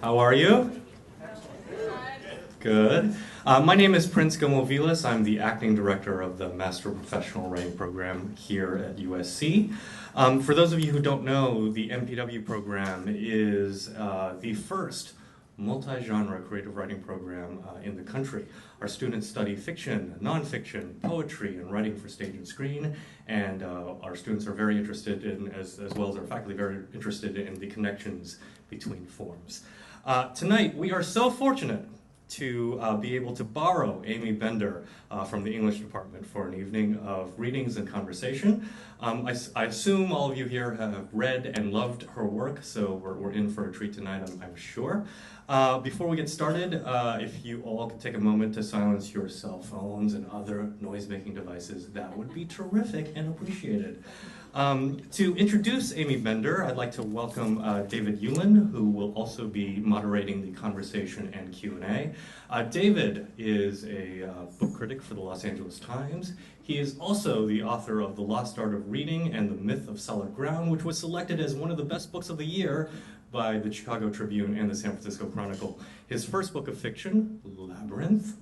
How are you? Good. My name is Prince Gomovilas. I'm the acting director of the Master Professional Writing Program here at USC. For those of you who don't know, the MPW program is the first multi-genre creative writing program in the country. Our students study fiction, nonfiction, poetry, and writing for stage and screen, and our students are very interested in, as well as our faculty, very interested in the connections between forms. Tonight, we are so fortunate to be able to borrow Aimee Bender from the English department for an evening of readings and conversation. I assume all of you here have read and loved her work, so we're in for a treat tonight, I'm sure. Before we get started, if you all could take a moment to silence your cell phones and other noise-making devices, that would be terrific and appreciated. To introduce Aimee Bender, I'd like to welcome David Eulin, who will also be moderating the conversation and Q&A. David is a book critic for the Los Angeles Times. He is also the author of The Lost Art of Reading and The Myth of Solid Ground, which was selected as one of the best books of the year by the Chicago Tribune and the San Francisco Chronicle. His first book of fiction, Labyrinth,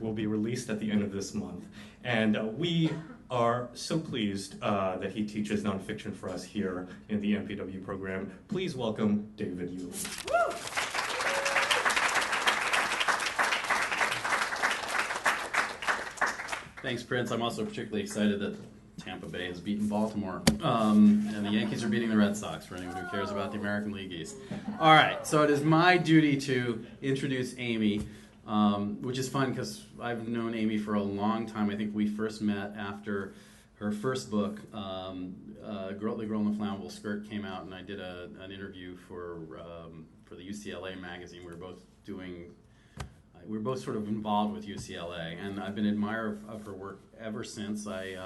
will be released at the end of this month. And we are so pleased that he teaches nonfiction for us here in the MPW program. Please welcome David Eulin. Thanks, Prince. I'm also particularly excited that Tampa Bay has beaten Baltimore, and the Yankees are beating the Red Sox, for anyone who cares about the American League East. All right, so it is my duty to introduce Aimee, which is fun because I've known Aimee for a long time. I think we first met after her first book, The Girl in the Flammable Skirt, came out, and I did an interview for the UCLA magazine. We were both sort of involved with UCLA, and I've been an admirer of her work ever since. I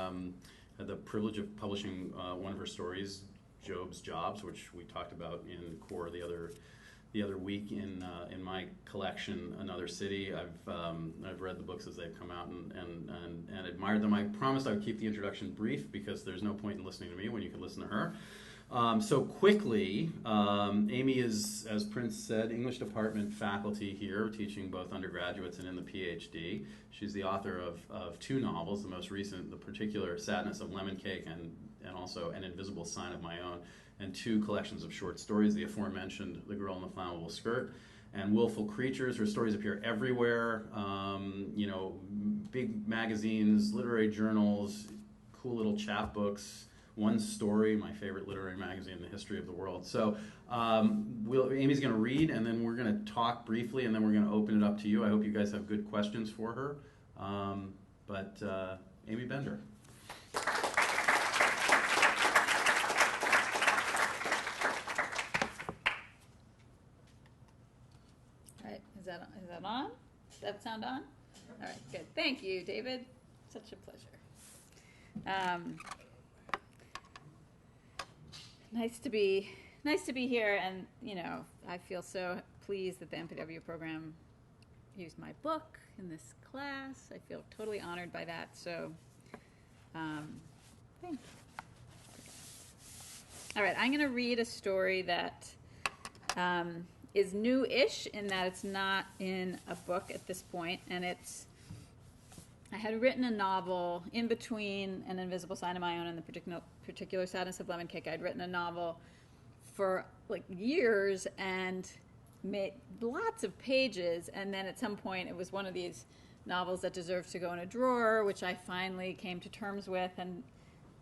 had the privilege of publishing one of her stories, Job's Jobs, which we talked about in Core the other week in my collection, Another City. I've read the books as they've come out and admired them. I promised I would keep the introduction brief because there's no point in listening to me when you can listen to her. So quickly, Aimee is, as Prince said, English department faculty here, teaching both undergraduates and in the PhD. She's the author of two novels, the most recent, The Particular Sadness of Lemon Cake, and also An Invisible Sign of My Own, and two collections of short stories, the aforementioned The Girl in the Flammable Skirt and Willful Creatures. Her stories appear everywhere, big magazines, literary journals, cool little chapbooks. One Story, my favorite literary magazine in the history of the world. So Aimee's going to read, and then we're going to talk briefly, and then we're going to open it up to you. I hope you guys have good questions for her. Aimee Bender. All right, is that on? Does that sound on? All right, good. Thank you, David. Such a pleasure. Nice to be here, and I feel so pleased that the MPW program used my book in this class. I feel totally honored by that. So, thank you. All right, I'm going to read a story that is new-ish in that it's not in a book at this point, and I had written a novel in between An Invisible Sign of My Own and The Particular Sadness of Lemon Cake. I'd written a novel for like years and made lots of pages, and then at some point it was one of these novels that deserves to go in a drawer, which I finally came to terms with and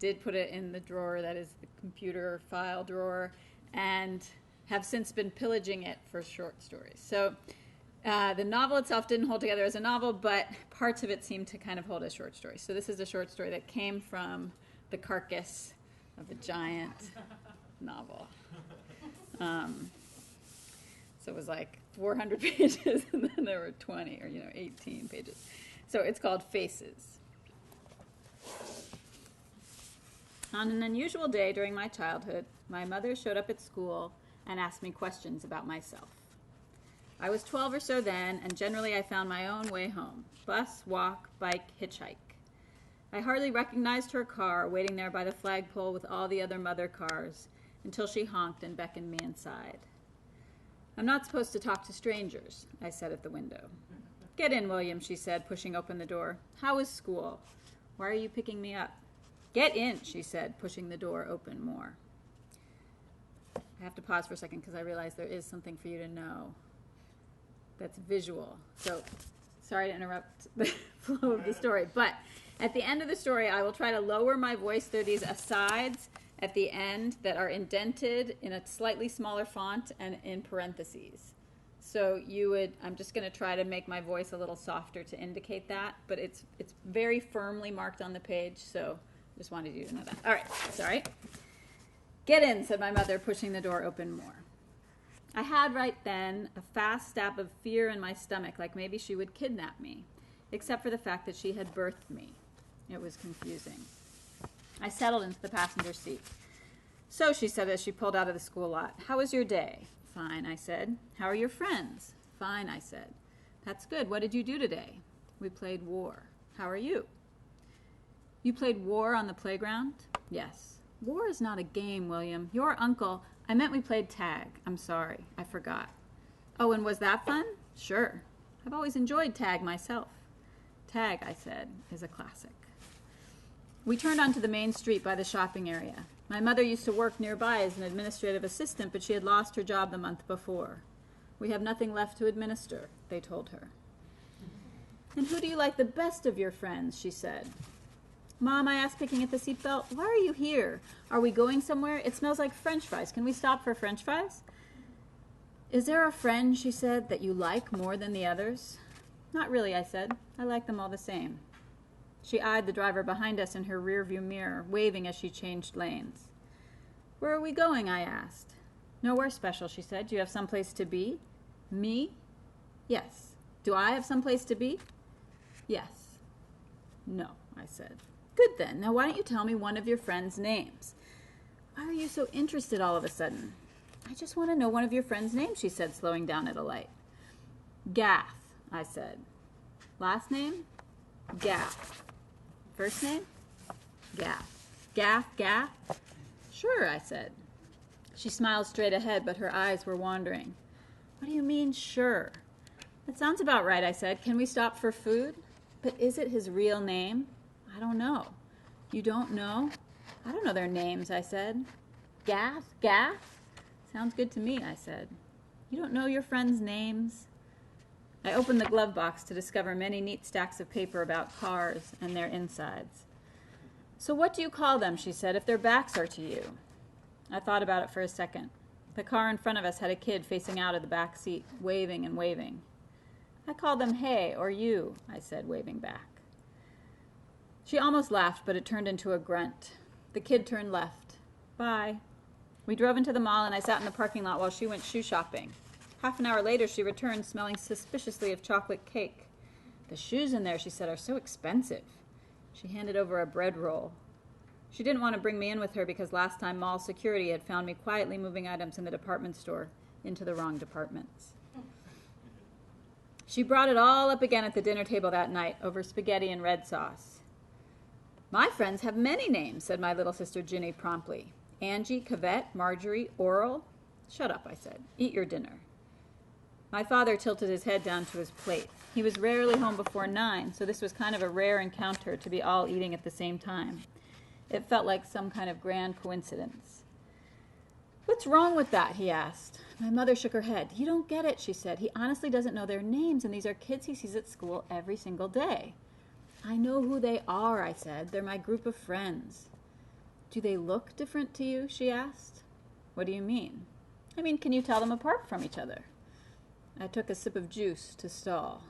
did put it in the drawer that is the computer file drawer, and have since been pillaging it for short stories. So the novel itself didn't hold together as a novel, but parts of it seemed to kind of hold as short stories. So this is a short story that came from the carcass of a giant novel. So it was like 400 pages, and then there were 20 or 18 pages. So it's called Faces. On an unusual day during my childhood, my mother showed up at school and asked me questions about myself. I was 12 or so then, and generally I found my own way home. Bus, walk, bike, hitchhike. I hardly recognized her car waiting there by the flagpole with all the other mother cars until she honked and beckoned me inside. I'm not supposed to talk to strangers, I said at the window. Get in, William, she said, pushing open the door. How is school? Why are you picking me up? Get in, she said, pushing the door open more. I have to pause for a second because I realize there is something for you to know that's visual. So, sorry to interrupt the flow of the story, but at the end of the story, I will try to lower my voice. There are these asides at the end that are indented in a slightly smaller font and in parentheses. So I'm just going to try to make my voice a little softer to indicate that, but it's very firmly marked on the page, so just wanted you to know that. All right, sorry. Get in, said my mother, pushing the door open more. I had right then a fast stab of fear in my stomach, like maybe she would kidnap me, except for the fact that she had birthed me. It was confusing. I settled into the passenger seat. So, she said as she pulled out of the school lot, how was your day? Fine, I said. How are your friends? Fine, I said. That's good. What did you do today? We played war. How are you? You played war on the playground? Yes. War is not a game, William. Your uncle... I meant we played tag. I'm sorry. I forgot. Oh, and was that fun? Sure. I've always enjoyed tag myself. Tag, I said, is a classic. We turned onto the main street by the shopping area. My mother used to work nearby as an administrative assistant, but she had lost her job the month before. We have nothing left to administer, they told her. And who do you like the best of your friends, she said. Mom, I asked, picking at the seatbelt, why are you here? Are we going somewhere? It smells like French fries. Can we stop for French fries? Is there a friend, she said, that you like more than the others? Not really, I said. I like them all the same. She eyed the driver behind us in her rearview mirror, waving as she changed lanes. Where are we going, I asked. Nowhere special, she said. Do you have someplace to be? Me? Yes. Do I have someplace to be? Yes. No, I said. Good then. Now why don't you tell me one of your friends' names? Why are you so interested all of a sudden? I just want to know one of your friends' names, she said, slowing down at a light. Gath, I said. Last name? Gath. First name? Gath. Gath? Sure, I said. She smiled straight ahead, but her eyes were wandering. What do you mean, sure? That sounds about right, I said. Can we stop for food? But is it his real name? I don't know. You don't know? I don't know their names, I said. Gath? Sounds good to me, I said. You don't know your friends' names? I opened the glove box to discover many neat stacks of paper about cars and their insides. So what do you call them, she said, if their backs are to you? I thought about it for a second. The car in front of us had a kid facing out of the back seat, waving and waving. I call them hey or you, I said, waving back. She almost laughed, but it turned into a grunt. The kid turned left. Bye. We drove into the mall, and I sat in the parking lot while she went shoe shopping. Half an hour later, she returned, smelling suspiciously of chocolate cake. The shoes in there, she said, are so expensive. She handed over a bread roll. She didn't want to bring me in with her because last time mall security had found me quietly moving items in the department store into the wrong departments. She brought it all up again at the dinner table that night over spaghetti and red sauce. My friends have many names, said my little sister Ginny promptly. Angie, Cavette, Marjorie, Oral. Shut up, I said. Eat your dinner. My father tilted his head down to his plate. He was rarely home before 9, so this was kind of a rare encounter to be all eating at the same time. It felt like some kind of grand coincidence. What's wrong with that? He asked. My mother shook her head. You don't get it, she said. He honestly doesn't know their names, and these are kids he sees at school every single day. I know who they are, I said. They're my group of friends. Do they look different to you? She asked. What do you mean? I mean, can you tell them apart from each other? I took a sip of juice to stall.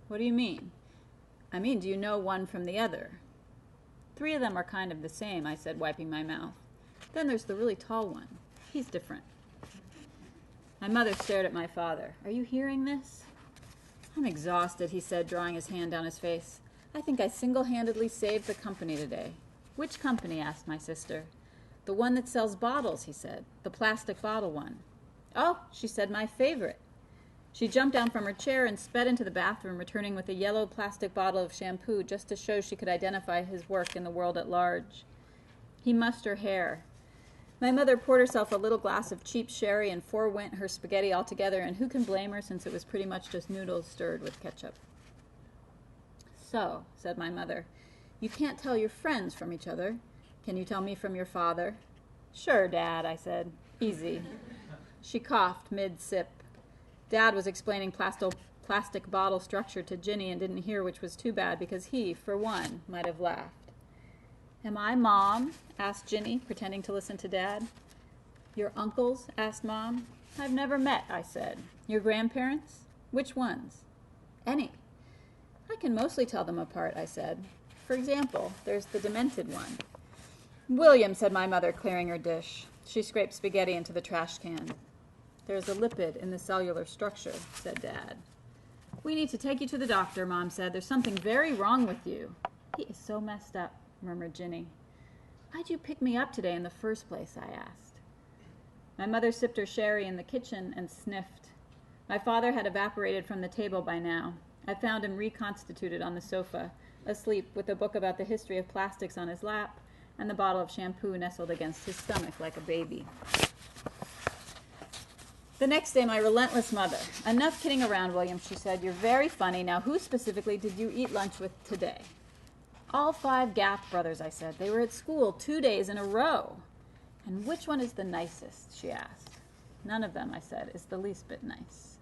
What do you mean? I mean, do you know one from the other? 3 of them are kind of the same, I said, wiping my mouth. Then there's the really tall one. He's different. My mother stared at my father. Are you hearing this? I'm exhausted, he said, drawing his hand down his face. I think I single-handedly saved the company today. Which company? Asked my sister. The one that sells bottles, he said. The plastic bottle one. Oh, she said, my favorite. She jumped down from her chair and sped into the bathroom, returning with a yellow plastic bottle of shampoo just to show she could identify his work in the world at large. He mussed her hair. My mother poured herself a little glass of cheap sherry and forewent her spaghetti altogether, and who can blame her since it was pretty much just noodles stirred with ketchup. So, said my mother, you can't tell your friends from each other. Can you tell me from your father? Sure, Dad, I said. Easy. She coughed mid-sip. Dad was explaining plastic bottle structure to Ginny and didn't hear, which was too bad because he, for one, might have laughed. Am I Mom? Asked Ginny, pretending to listen to Dad. Your uncles? Asked Mom. I've never met, I said. Your grandparents? Which ones? Any. I can mostly tell them apart, I said. For example, there's the demented one. William, said my mother, clearing her dish. She scraped spaghetti into the trash can. There's a lipid in the cellular structure, said Dad. We need to take you to the doctor, Mom said. There's something very wrong with you. He is so messed up, murmured Ginny. Why'd you pick me up today in the first place, I asked. My mother sipped her sherry in the kitchen and sniffed. My father had evaporated from the table by now. I found him reconstituted on the sofa, asleep with a book about the history of plastics on his lap and the bottle of shampoo nestled against his stomach like a baby. The next day, my relentless mother. Enough kidding around, William, she said. You're very funny. Now, who specifically did you eat lunch with today? All 5 Gath brothers, I said. They were at school 2 days in a row. And which one is the nicest, she asked. None of them, I said, is the least bit nice.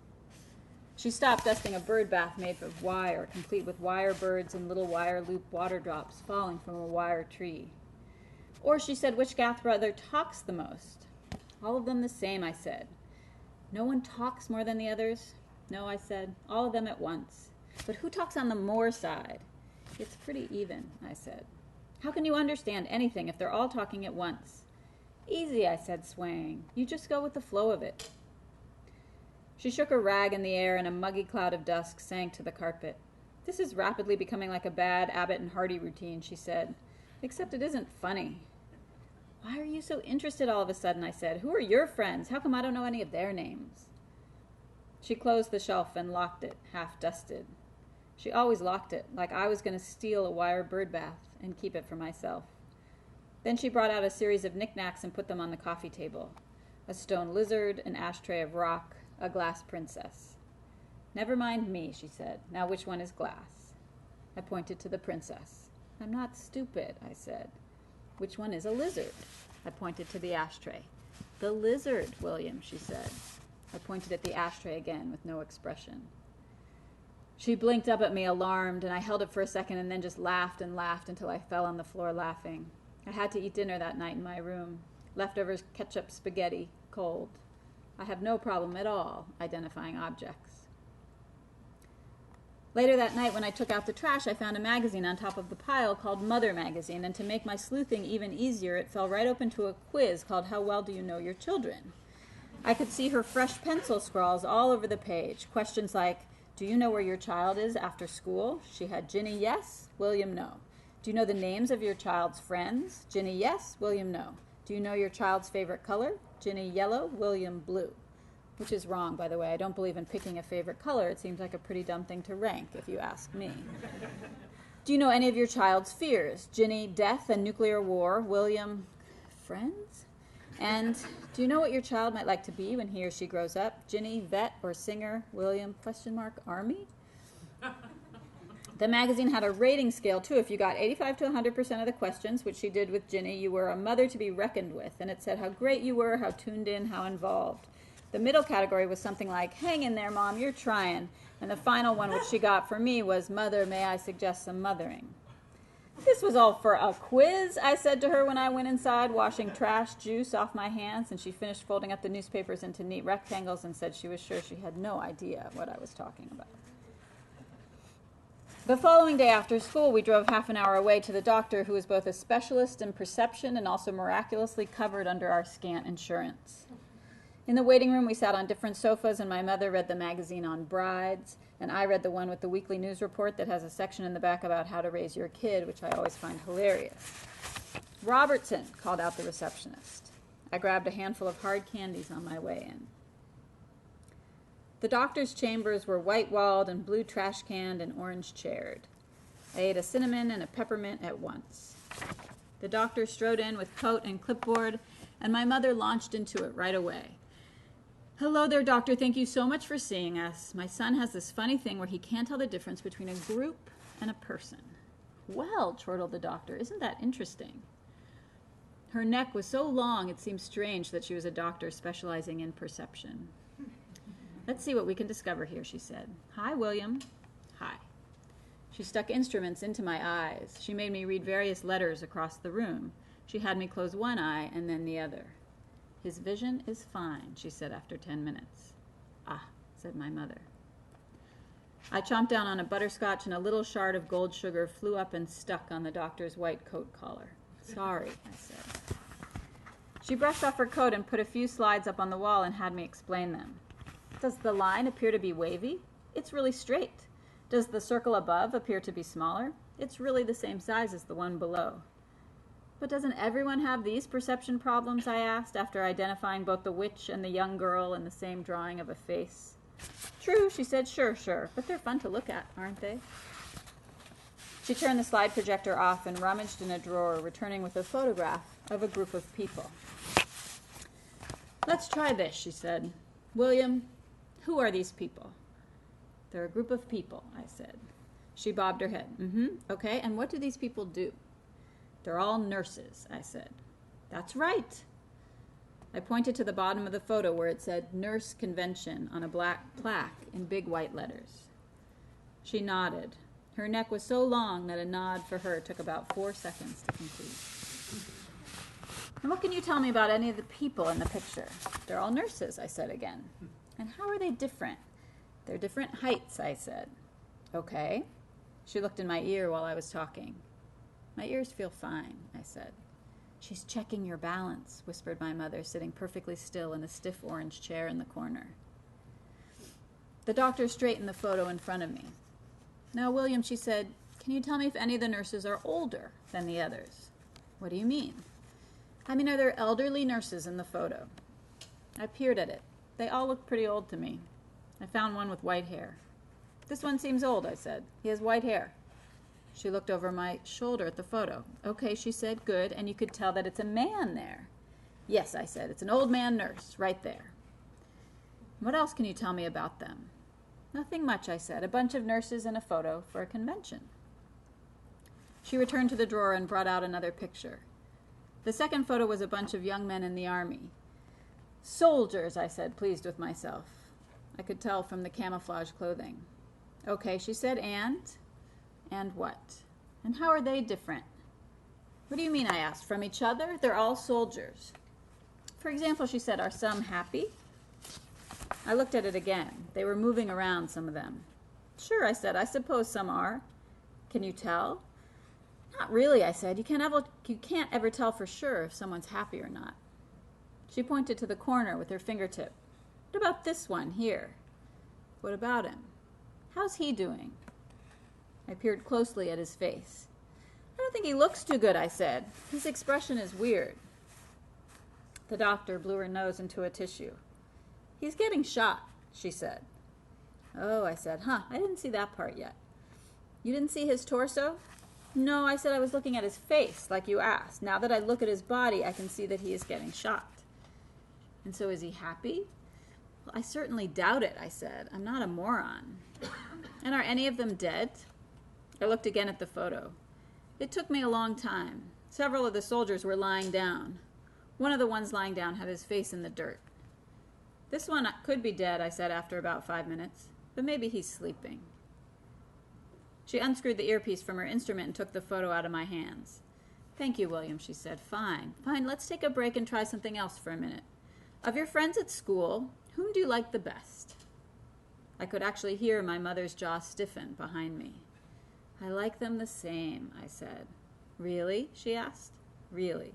She stopped dusting a bird bath made of wire, complete with wire birds and little wire loop water drops falling from a wire tree. Or she said, which Gath brother talks the most? All of them the same, I said. No one talks more than the others? No, I said. All of them at once. But who talks on the more side? It's pretty even, I said. How can you understand anything if they're all talking at once? Easy, I said, swaying. You just go with the flow of it. She shook her rag in the air and a muggy cloud of dust sank to the carpet. This is rapidly becoming like a bad Abbott and Hardy routine, she said. Except it isn't funny. Why are you so interested all of a sudden, I said. Who are your friends? How come I don't know any of their names? She closed the shelf and locked it, half dusted. She always locked it, like I was going to steal a wire bird bath and keep it for myself. Then she brought out a series of knickknacks and put them on the coffee table. A stone lizard, an ashtray of rock, a glass princess. Never mind me, she said. Now which one is glass? I pointed to the princess. I'm not stupid, I said. Which one is a lizard? I pointed to the ashtray. The lizard, William, she said. I pointed at the ashtray again with no expression. She blinked up at me, alarmed, and I held it for a second and then just laughed and laughed until I fell on the floor laughing. I had to eat dinner that night in my room. Leftovers, ketchup, spaghetti, cold. I have no problem at all identifying objects. Later that night when I took out the trash, I found a magazine on top of the pile called Mother Magazine, and to make my sleuthing even easier, it fell right open to a quiz called How Well Do You Know Your Children? I could see her fresh pencil scrawls all over the page. Questions like, do you know where your child is after school? She had Ginny, yes, William, no. Do you know the names of your child's friends? Ginny, yes, William, no. Do you know your child's favorite color? Ginny, yellow, William, blue. Which is wrong, by the way. I don't believe in picking a favorite color. It seems like a pretty dumb thing to rank, if you ask me. Do you know any of your child's fears? Ginny, death and nuclear war. William, friends? And do you know what your child might like to be when he or she grows up? Ginny, vet or singer? William, army? The magazine had a rating scale, too. If you got 85 to 100% of the questions, which she did with Ginny, you were a mother to be reckoned with. And it said how great you were, how tuned in, how involved. The middle category was something like, hang in there, Mom, you're trying. And the final one, which she got for me, was, Mother, may I suggest some mothering? This was all for a quiz, I said to her when I went inside, washing trash juice off my hands, and she finished folding up the newspapers into neat rectangles and said she was sure she had no idea what I was talking about. The following day after school, we drove half an hour away to the doctor, who was both a specialist in perception and also miraculously covered under our scant insurance. In the waiting room, we sat on different sofas, and my mother read the magazine on brides, and I read the one with the weekly news report that has a section in the back about how to raise your kid, which I always find hilarious. Robertson, called out the receptionist. I grabbed a handful of hard candies on my way in. The doctor's chambers were white-walled and blue trash-canned and orange-chaired. I ate a cinnamon and a peppermint at once. The doctor strode in with coat and clipboard and my mother launched into it right away. "Hello there, doctor. Thank you so much for seeing us. My son has this funny thing where he can't tell the difference between a group and a person." "Well," chortled the doctor, "isn't that interesting?" Her neck was so long it seemed strange that she was a doctor specializing in perception. "Let's see what we can discover here," she said. "Hi, William." "Hi." She stuck instruments into my eyes. She made me read various letters across the room. She had me close one eye and then the other. "His vision is fine," she said after 10 minutes. "Ah," said my mother. I chomped down on a butterscotch and a little shard of gold sugar flew up and stuck on the doctor's white coat collar. "Sorry," I said. She brushed off her coat and put a few slides up on the wall and had me explain them. "Does the line appear to be wavy? It's really straight. Does the circle above appear to be smaller? It's really the same size as the one below." "But doesn't everyone have these perception problems?" I asked, after identifying both the witch and the young girl in the same drawing of a face. "True," she said. Sure. But they're fun to look at, aren't they?" She turned the slide projector off and rummaged in a drawer, returning with a photograph of a group of people. "Let's try this," she said. "William, who are these people?" "They're a group of people," I said. She bobbed her head. Okay, and what do these people do?" "They're all nurses," I said. "That's right." I pointed to the bottom of the photo where it said "Nurse Convention" on a black plaque in big white letters. She nodded. Her neck was so long that a nod for her took about 4 seconds to complete. "And what can you tell me about any of the people in the picture?" "They're all nurses," I said again. "And how are they different?" "They're different heights," I said. "Okay." She looked in my ear while I was talking. "My ears feel fine," I said. "She's checking your balance," whispered my mother, sitting perfectly still in a stiff orange chair in the corner. The doctor straightened the photo in front of me. "Now, William," she said, "can you tell me if any of the nurses are older than the others?" "What do you mean?" "I mean, are there elderly nurses in the photo?" I peered at it. They all looked pretty old to me. I found one with white hair. "This one seems old," I said. "He has white hair." She looked over my shoulder at the photo. "Okay," she said, "good, and you could tell that it's a man there." "Yes," I said, "it's an old man nurse, right there." "What else can you tell me about them?" "Nothing much," I said. "A bunch of nurses in a photo for a convention." She returned to the drawer and brought out another picture. The second photo was a bunch of young men in the army. "Soldiers," I said, pleased with myself. I could tell from the camouflage clothing. "Okay," she said, "and?" "And what?" "And how are they different?" "What do you mean?" I asked. "From each other? They're all soldiers." "For example," she said, "are some happy?" I looked at it again. They were moving around, some of them. "Sure," I said. "I suppose some are." "Can you tell?" "Not really," I said. You can't ever tell for sure if someone's happy or not." She pointed to the corner with her fingertip. "What about this one here?" "What about him?" "How's he doing?" I peered closely at his face. "I don't think he looks too good," I said. "His expression is weird." The doctor blew her nose into a tissue. "He's getting shot," she said. "Oh," I said. "Huh, I didn't see that part yet." "You didn't see his torso?" "No," I said. "I was looking at his face, like you asked. Now that I look at his body, I can see that he is getting shot." "And so is he happy?" "Well, I certainly doubt it," I said. "I'm not a moron." "And are any of them dead?" I looked again at the photo. It took me a long time. Several of the soldiers were lying down. One of the ones lying down had his face in the dirt. "This one could be dead," I said after about 5 minutes, "but maybe he's sleeping." She unscrewed the earpiece from her instrument and took the photo out of my hands. "Thank you, William," she said. Fine, let's take a break and try something else for a minute. Of your friends at school, whom do you like the best?" I could actually hear my mother's jaw stiffen behind me. "I like them the same," I said. "Really?" she asked. "Really."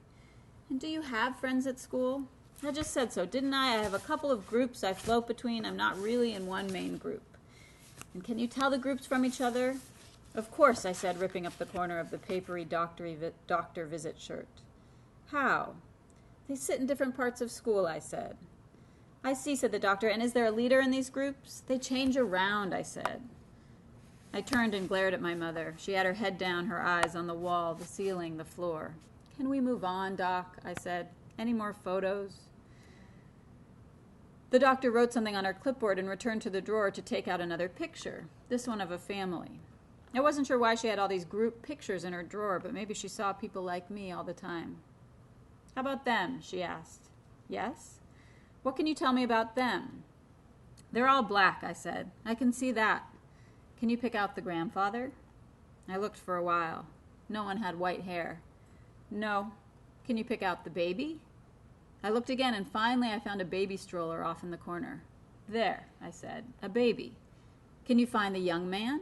"And do you have friends at school?" "I just said so, didn't I? I have a couple of groups I float between. I'm not really in one main group." "And can you tell the groups from each other?" "Of course," I said, ripping up the corner of the papery doctor visit shirt. "How?" "They sit in different parts of school," I said. "I see," said the doctor. "And is there a leader in these groups?" "They change around," I said. I turned and glared at my mother. She had her head down, her eyes on the wall, the ceiling, the floor. "Can we move on, Doc?" I said. Any more photos? The doctor wrote something on her clipboard and returned to the drawer to take out another picture, this one of a family. I wasn't sure why she had all these group pictures in her drawer, but maybe she saw people like me all the time. How about them? She asked. Yes? What can you tell me about them? They're all black, I said. I can see that. Can you pick out the grandfather? I looked for a while. No one had white hair. No. Can you pick out the baby? I looked again, and finally I found a baby stroller off in the corner. There, I said, a baby. Can you find the young man?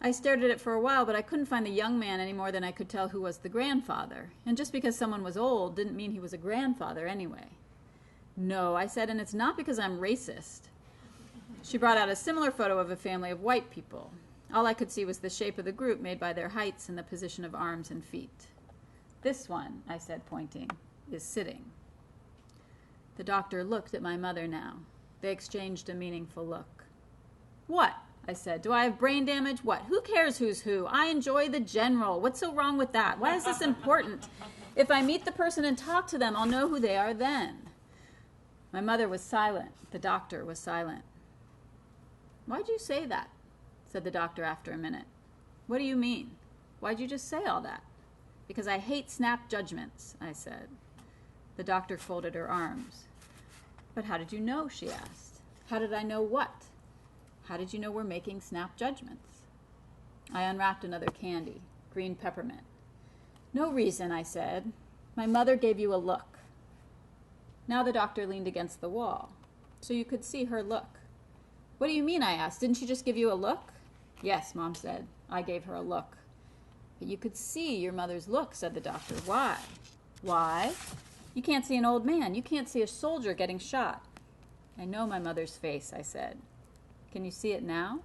I stared at it for a while, but I couldn't find the young man any more than I could tell who was the grandfather. And just because someone was old didn't mean he was a grandfather anyway. No, I said, and it's not because I'm racist. She brought out a similar photo of a family of white people. All I could see was the shape of the group made by their heights and the position of arms and feet. This one, I said, pointing, is sitting. The doctor looked at my mother now. They exchanged a meaningful look. What? I said. Do I have brain damage? What? Who cares who's who? I enjoy the general. What's so wrong with that? Why is this important? If I meet the person and talk to them, I'll know who they are then. My mother was silent. The doctor was silent. Why'd you say that? Said the doctor after a minute. What do you mean? Why'd you just say all that? Because I hate snap judgments, I said. The doctor folded her arms. But how did you know? She asked. How did I know what? How did you know we're making snap judgments? I unwrapped another candy, green peppermint. No reason, I said. My mother gave you a look. Now the doctor leaned against the wall, so you could see her look. What do you mean, I asked. Didn't she just give you a look? Yes, Mom said. I gave her a look. But you could see your mother's look, said the doctor. Why? Why? You can't see an old man. You can't see a soldier getting shot. I know my mother's face, I said. Can you see it now?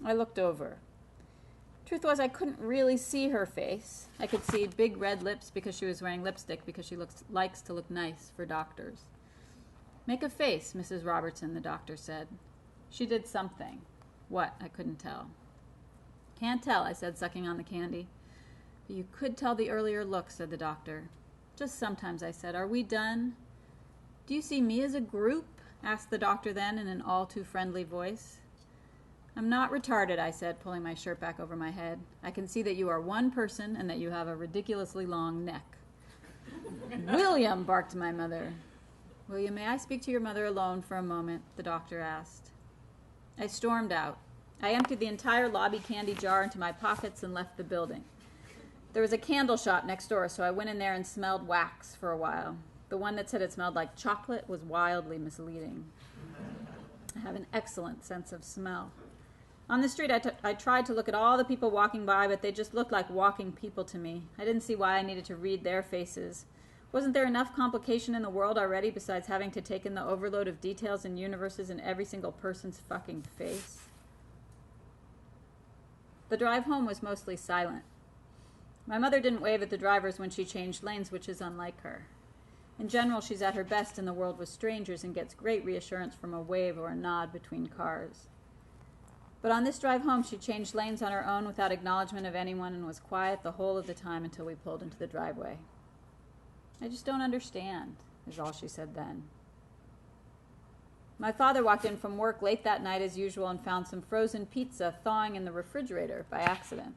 I looked over. Truth was, I couldn't really see her face. I could see big red lips because she was wearing lipstick because she likes to look nice for doctors. Make a face, Mrs. Robertson, the doctor said. She did something. What? I couldn't tell. Can't tell, I said, sucking on the candy. But you could tell the earlier look, said the doctor. Just sometimes, I said. Are we done? Do you see me as a group? Asked the doctor then in an all-too-friendly voice. I'm not retarded, I said, pulling my shirt back over my head. I can see that you are one person and that you have a ridiculously long neck. William, barked my mother. William, may I speak to your mother alone for a moment? The doctor asked. I stormed out. I emptied the entire lobby candy jar into my pockets and left the building. There was a candle shop next door, so I went in there and smelled wax for a while. The one that said it smelled like chocolate was wildly misleading. I have an excellent sense of smell. On the street, I tried to look at all the people walking by, but they just looked like walking people to me. I didn't see why I needed to read their faces. Wasn't there enough complication in the world already besides having to take in the overload of details and universes in every single person's fucking face? The drive home was mostly silent. My mother didn't wave at the drivers when she changed lanes, which is unlike her. In general, she's at her best in the world with strangers and gets great reassurance from a wave or a nod between cars. But on this drive home, she changed lanes on her own without acknowledgement of anyone and was quiet the whole of the time until we pulled into the driveway. I just don't understand, is all she said then. My father walked in from work late that night as usual and found some frozen pizza thawing in the refrigerator by accident.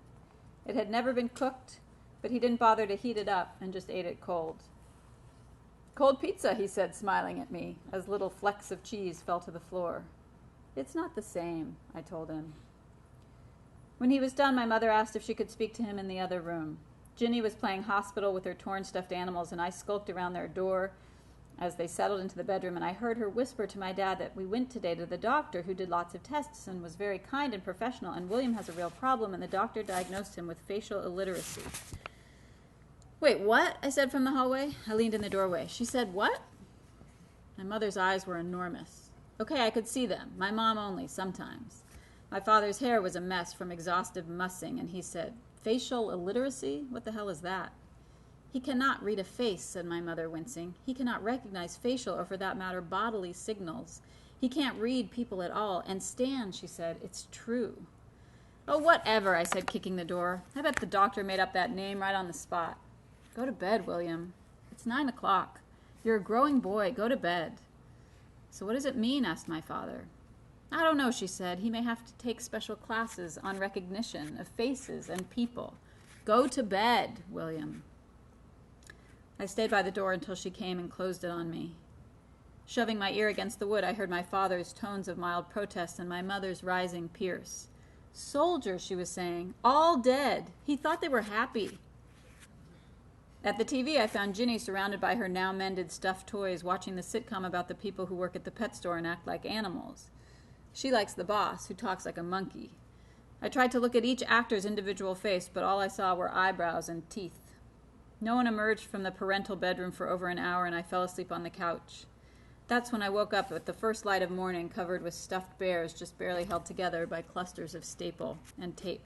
It had never been cooked, but he didn't bother to heat it up and just ate it cold. Cold pizza, he said, smiling at me, as little flecks of cheese fell to the floor. It's not the same, I told him. When he was done, my mother asked if she could speak to him in the other room. Ginny was playing hospital with her torn stuffed animals, and I skulked around their door as they settled into the bedroom, and I heard her whisper to my dad that we went today to the doctor who did lots of tests and was very kind and professional, and William has a real problem, and the doctor diagnosed him with facial illiteracy. Wait, what? I said from the hallway. I leaned in the doorway. She said, what? My mother's eyes were enormous. Okay, I could see them. My mom only, sometimes. My father's hair was a mess from exhaustive mussing, and he said, facial illiteracy? What the hell is that? He cannot read a face, said my mother, wincing. He cannot recognize facial or, for that matter, bodily signals. He can't read people at all. And Stan, she said, it's true. Oh, whatever, I said, kicking the door. I bet the doctor made up that name right on the spot. Go to bed, William. It's 9 o'clock. You're a growing boy. Go to bed. So what does it mean? Asked my father. I don't know, she said. He may have to take special classes on recognition of faces and people. Go to bed, William. I stayed by the door until she came and closed it on me. Shoving my ear against the wood, I heard my father's tones of mild protest and my mother's rising Pierce. Soldiers, she was saying, all dead. He thought they were happy. At the TV, I found Ginny surrounded by her now mended stuffed toys, watching the sitcom about the people who work at the pet store and act like animals. She likes the boss, who talks like a monkey. I tried to look at each actor's individual face, but all I saw were eyebrows and teeth. No one emerged from the parental bedroom for over an hour, and I fell asleep on the couch. That's when I woke up at the first light of morning, covered with stuffed bears just barely held together by clusters of staple and tape.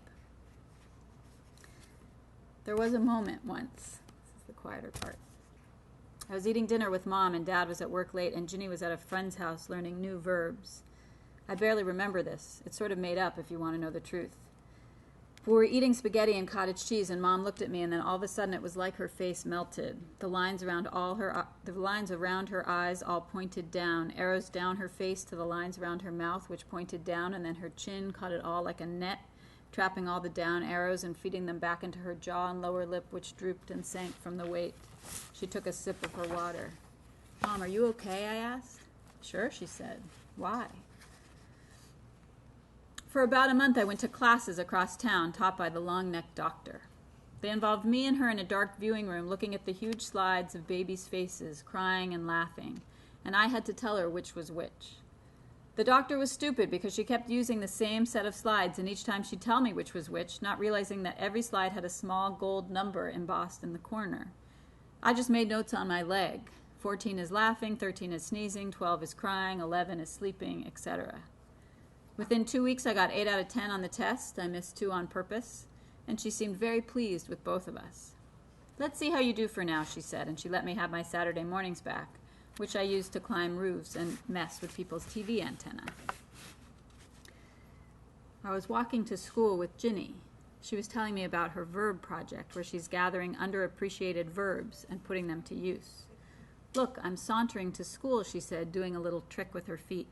There was a moment once. This is the quieter part. I was eating dinner with Mom, and Dad was at work late, and Ginny was at a friend's house learning new verbs. I barely remember this. It's sort of made up if you want to know the truth. We were eating spaghetti and cottage cheese, and Mom looked at me, and then all of a sudden it was like her face melted. The lines around her eyes all pointed down, arrows down her face to the lines around her mouth, which pointed down, and then her chin caught it all like a net, trapping all the down arrows and feeding them back into her jaw and lower lip, which drooped and sank from the weight. She took a sip of her water. Mom, are you okay? I asked. Sure, she said. Why? For about a month, I went to classes across town taught by the long-necked doctor. They involved me and her in a dark viewing room looking at the huge slides of babies' faces, crying and laughing, and I had to tell her which was which. The doctor was stupid because she kept using the same set of slides, and each time she'd tell me which was which, not realizing that every slide had a small gold number embossed in the corner. I just made notes on my leg. 14 is laughing, 13 is sneezing, 12 is crying, 11 is sleeping, etc. Within 2 weeks, I got 8 out of 10 on the test. I missed 2 on purpose, and she seemed very pleased with both of us. Let's see how you do for now, she said, and she let me have my Saturday mornings back, which I used to climb roofs and mess with people's TV antenna. I was walking to school with Ginny. She was telling me about her verb project, where she's gathering underappreciated verbs and putting them to use. Look, I'm sauntering to school, she said, doing a little trick with her feet.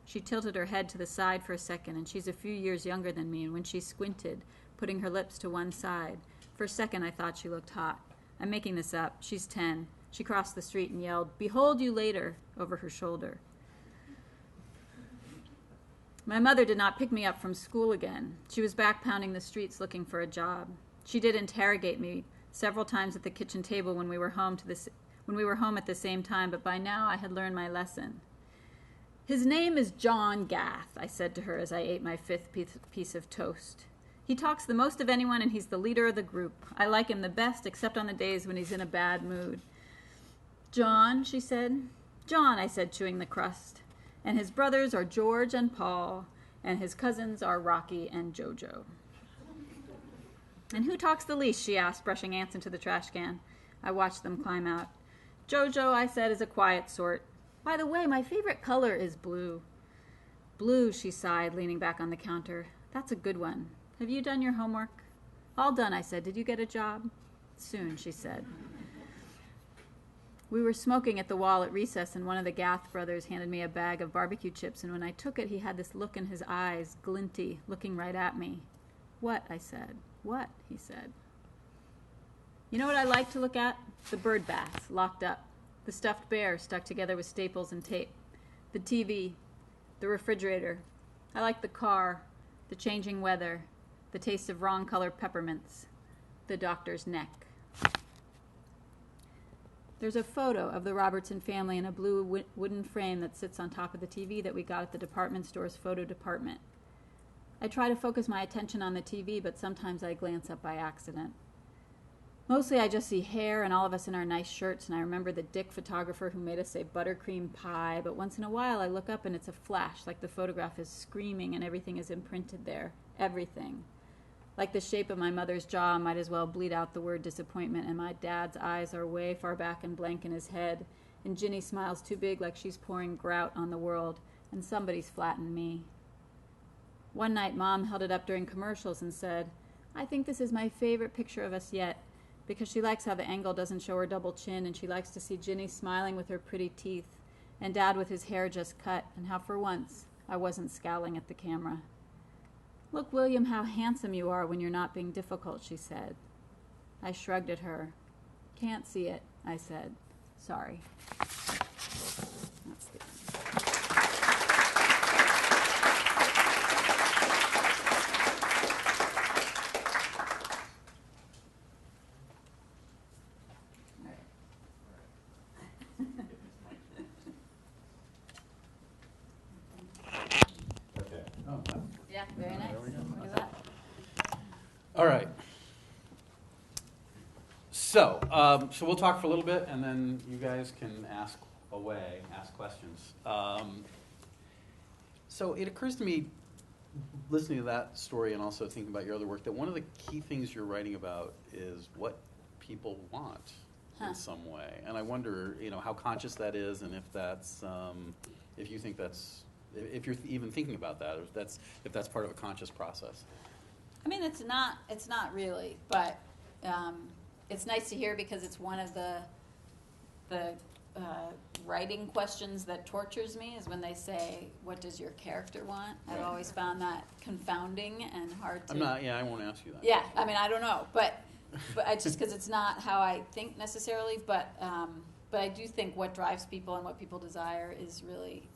She tilted her head to the side for a second, and she's a few years younger than me, and when she squinted, putting her lips to one side, for a second I thought she looked hot. I'm making this up. She's 10. She crossed the street and yelled, "Behold you later," over her shoulder. My mother did not pick me up from school again. She was back pounding the streets looking for a job. She did interrogate me several times at the kitchen table when we were home at the same time, but by now I had learned my lesson. His name is John Gath, I said to her as I ate my 5th piece of toast. He talks the most of anyone, and he's the leader of the group. I like him the best, except on the days when he's in a bad mood. John, she said. John, I said, chewing the crust. And his brothers are George and Paul, and his cousins are Rocky and Jojo. And who talks the least, she asked, brushing ants into the trash can. I watched them climb out. Jojo, I said, is a quiet sort. By the way, my favorite color is blue. Blue, she sighed, leaning back on the counter. That's a good one. Have you done your homework? All done, I said. Did you get a job? Soon, she said. We were smoking at the wall at recess, and one of the Gath brothers handed me a bag of barbecue chips, and when I took it, he had this look in his eyes, glinty, looking right at me. What? I said. What? He said. You know what I like to look at? The bird baths, locked up. The stuffed bear stuck together with staples and tape. The TV. The refrigerator. I like the car. The changing weather. The taste of wrong color peppermints. The doctor's neck. There's a photo of the Robertson family in a blue wooden frame that sits on top of the TV that we got at the department store's photo department. I try to focus my attention on the TV, but sometimes I glance up by accident. Mostly I just see hair and all of us in our nice shirts, and I remember the dick photographer who made us say buttercream pie, but once in a while I look up and it's a flash, like the photograph is screaming and everything is imprinted there. Everything. Like the shape of my mother's jaw might as well bleed out the word disappointment, and my dad's eyes are way far back and blank in his head, and Ginny smiles too big like she's pouring grout on the world, and somebody's flattened me. One night Mom held it up during commercials and said, "I think this is my favorite picture of us yet. because she likes how the angle doesn't show her double chin, and she likes to see Ginny smiling with her pretty teeth, and Dad with his hair just cut, and how for once I wasn't scowling at the camera. "Look, William, how handsome you are when you're not being difficult," she said. I shrugged at her. "Can't see it," I said. "Sorry." That's the end. Okay. Oh, wow. Yeah, very nice. There we go. Look at that. All right. So we'll talk for a little bit, and then you guys can ask questions. So it occurs to me, listening to that story and also thinking about your other work, that one of the key things you're writing about is what people want in some way. And I wonder, how conscious that is, and if that's, if you think that's, if you're even thinking about that, or if that's part of a conscious process. I mean, it's not really, but it's nice to hear, because it's one of the writing questions that tortures me, is when they say, "What does your character want?" I've always found that confounding and hard to... I won't ask you that. Yeah, I mean, I don't know, but I just, because it's not how I think necessarily, but I do think what drives people and what people desire is really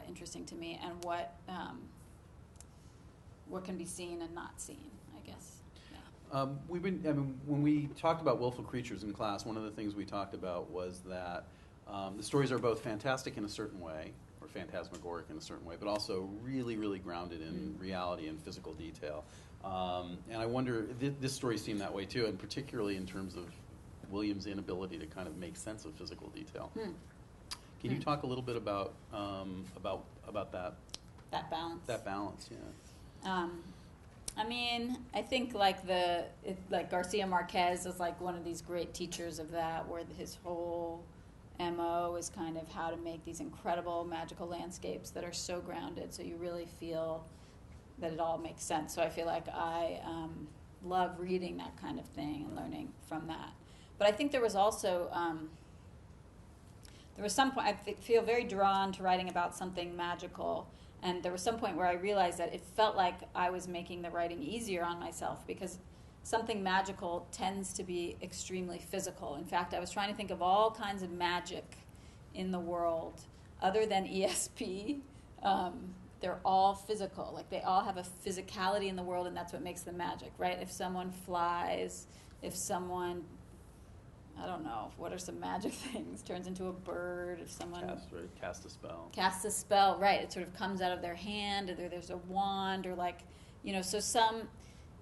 interesting to me, and what can be seen and not seen, I guess. Yeah. When we talked about Willful Creatures in class, one of the things we talked about was that the stories are both fantastic in a certain way, or phantasmagoric in a certain way, but also really, really grounded in reality and physical detail. And I wonder, this story seemed that way too, and particularly in terms of William's inability to kind of make sense of physical detail. Can you talk a little bit about that? That balance. That balance, yeah. I mean, I think like Garcia Marquez is like one of these great teachers of that, where his whole MO is kind of how to make these incredible magical landscapes that are so grounded, so you really feel that it all makes sense. So I feel like I love reading that kind of thing and learning from that. But I think there was also there was some point, I feel very drawn to writing about something magical, and there was some point where I realized that it felt like I was making the writing easier on myself, because something magical tends to be extremely physical. In fact, I was trying to think of all kinds of magic in the world other than ESP. They're all physical. Like, they all have a physicality in the world, and that's what makes them magic, right? If someone flies, if someone, I don't know, what are some magic things? Turns into a bird, if someone... Cast a spell. Cast a spell, right. It sort of comes out of their hand, or there's a wand, or like, so some...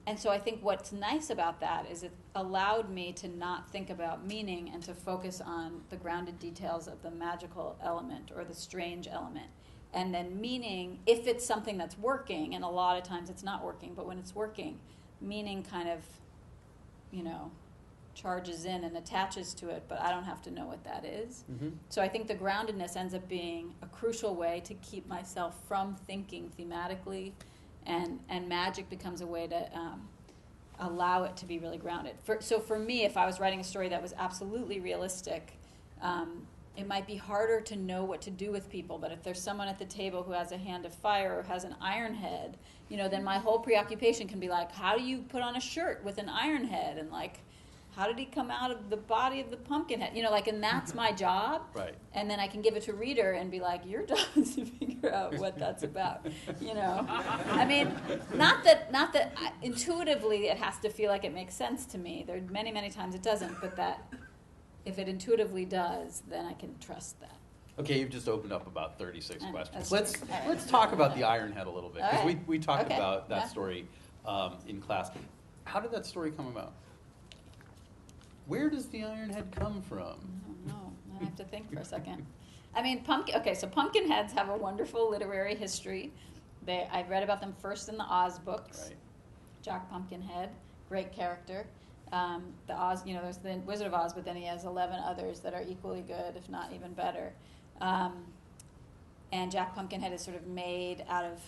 And so I think what's nice about that is it allowed me to not think about meaning and to focus on the grounded details of the magical element or the strange element. And then meaning, if it's something that's working, and a lot of times it's not working, but when it's working, meaning kind of, charges in and attaches to it, but I don't have to know what that is. Mm-hmm. So I think the groundedness ends up being a crucial way to keep myself from thinking thematically, and magic becomes a way to allow it to be really grounded. So for me, if I was writing a story that was absolutely realistic, it might be harder to know what to do with people, but if there's someone at the table who has a hand of fire or has an iron head, then my whole preoccupation can be like, how do you put on a shirt with an iron head? And like, how did he come out of the body of the pumpkin head? And that's my job. Right. And then I can give it to reader and be like, your job is to figure out what that's about. I mean, not that intuitively it has to feel like it makes sense to me. There are many, many times it doesn't, but that if it intuitively does, then I can trust that. Okay, you've just opened up about 36 questions. Let's Let's talk about the iron head a little bit, because right. we talked Okay. about that Yeah. story in class. How did that story come about? Where does the iron head come from? I don't know. I have to think for a second. I mean, so pumpkinheads have a wonderful literary history. I read about them first in the Oz books. Right. Jack Pumpkinhead, great character. The Oz, there's the Wizard of Oz, but then he has 11 others that are equally good, if not even better. And Jack Pumpkinhead is sort of made out of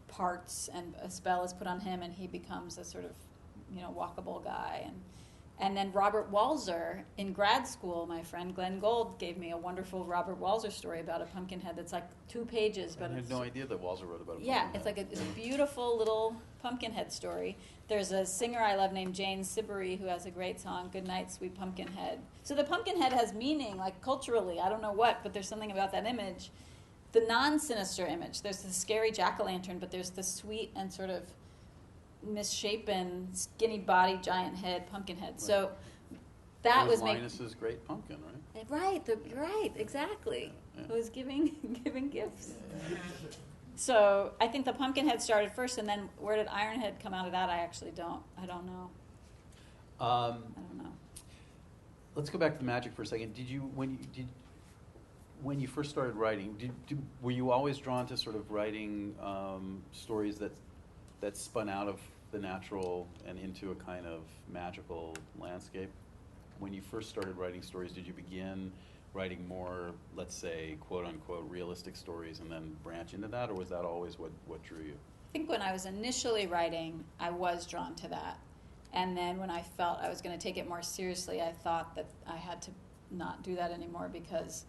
parts, and a spell is put on him, and he becomes a sort of, walkable guy. And then Robert Walser in grad school, my friend Glenn Gold gave me a wonderful Robert Walser story about a pumpkinhead that's like 2 pages. But I had no idea that Walser wrote about it. Yeah, it's like it's a beautiful little pumpkinhead story. There's a singer I love named Jane Siberry who has a great song, Good Night, Sweet Pumpkinhead. So the pumpkinhead has meaning, like culturally, I don't know what, but there's something about that image. The non-sinister image, there's the scary jack-o'-lantern, but there's the sweet and sort of misshapen, skinny body, giant head, pumpkin head. Right. So that was Linus's great pumpkin, right? Right, exactly. Yeah. It was giving gifts. Yeah. So I think the pumpkin head started first, and then where did Ironhead come out of that? I don't know. I don't know. Let's go back to the magic for a second. When you first started writing, were you always drawn to sort of writing stories that spun out of the natural and into a kind of magical landscape? When you first started writing stories, did you begin writing more, let's say, quote-unquote, realistic stories and then branch into that, or was that always what drew you? I think when I was initially writing, I was drawn to that. And then when I felt I was going to take it more seriously, I thought that I had to not do that anymore because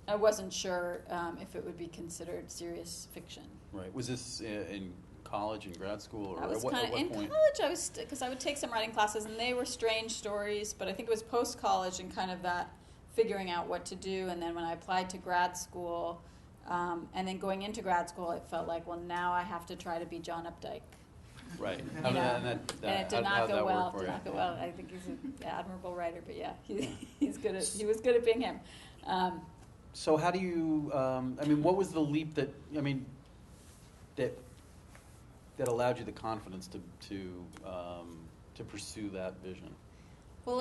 I wasn't sure if it would be considered serious fiction. Right. Was this in college and grad school, or I was at what in point? college. I was because I would take some writing classes, and they were strange stories. But I think it was post college and kind of that figuring out what to do. And then when I applied to grad school, and then going into grad school, it felt like, well, now I have to try to be John Updike. Right. And it did not go well. Did not go Yeah. well. I think he's an admirable writer, but yeah, he was good at being him. So how do you? What was the leap that that allowed you the confidence to pursue that vision? Well,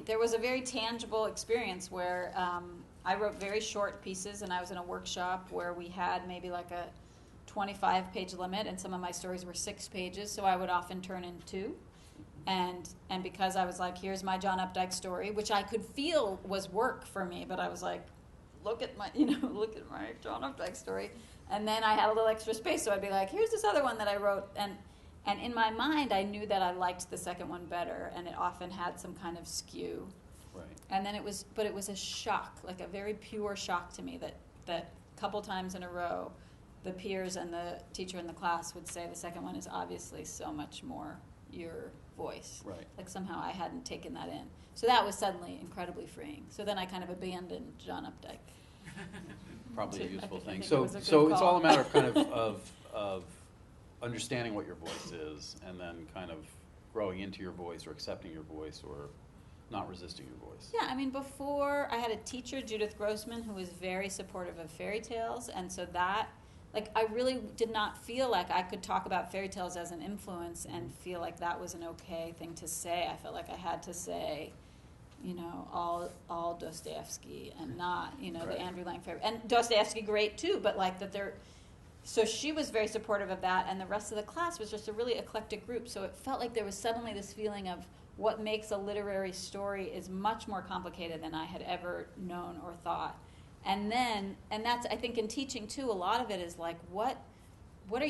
there was a very tangible experience where I wrote very short pieces, and I was in a workshop where we had maybe like a 25-page limit, and some of my stories were 6 pages, so I would often turn in 2. And because I was like, here's my John Updike story, which I could feel was work for me, but I was like, look at my John Updike story. And then I had a little extra space, so I'd be like, here's this other one that I wrote. And in my mind, I knew that I liked the second one better, and it often had some kind of skew. Right. And then it was a shock, like a very pure shock to me that a couple times in a row, the peers and the teacher in the class would say the second one is obviously so much more your voice. Right. Like somehow I hadn't taken that in. So that was suddenly incredibly freeing. So then I kind of abandoned John Updike. Probably a useful thing. It So was a good it's all call. a matter of kind of understanding what your voice is, and then kind of growing into your voice, or accepting your voice, or not resisting your voice. Yeah, before I had a teacher, Judith Grossman, who was very supportive of fairy tales, and so that, I really did not feel like I could talk about fairy tales as an influence and feel like that was an okay thing to say. I felt like I had to say, all Dostoevsky and not, Right. the Andrew Lang fairy. And Dostoevsky, great too, but that they're... So she was very supportive of that, and the rest of the class was just a really eclectic group, so it felt like there was suddenly this feeling of what makes a literary story is much more complicated than I had ever known or thought. And that's, I think in teaching too, a lot of it is what are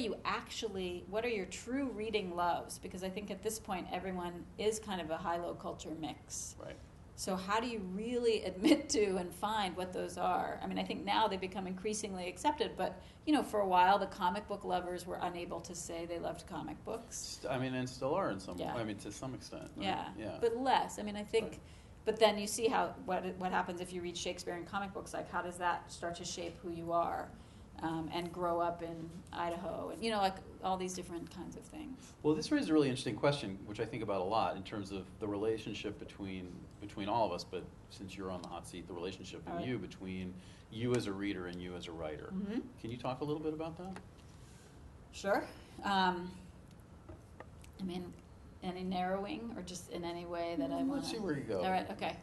your true reading loves? Because I think at this point everyone is kind of a high-low culture mix. Right. So how do you really admit to and find what those are? I think now they become increasingly accepted, but for a while the comic book lovers were unable to say they loved comic books. And still are in some. Yeah. To some extent. Right? Yeah. But less. I think. Right. But then you see what happens if you read Shakespeare in comic books. How does that start to shape who you are, and grow up in Idaho, and all these different kinds of things. Well, this raises a really interesting question, which I think about a lot in terms of the relationship between all of us. But since you're on the hot seat, the relationship between you as a reader and you as a writer. Mm-hmm. Can you talk a little bit about that? Sure. Any narrowing, or just in any way that I want to... Let's see where you go. All right, okay.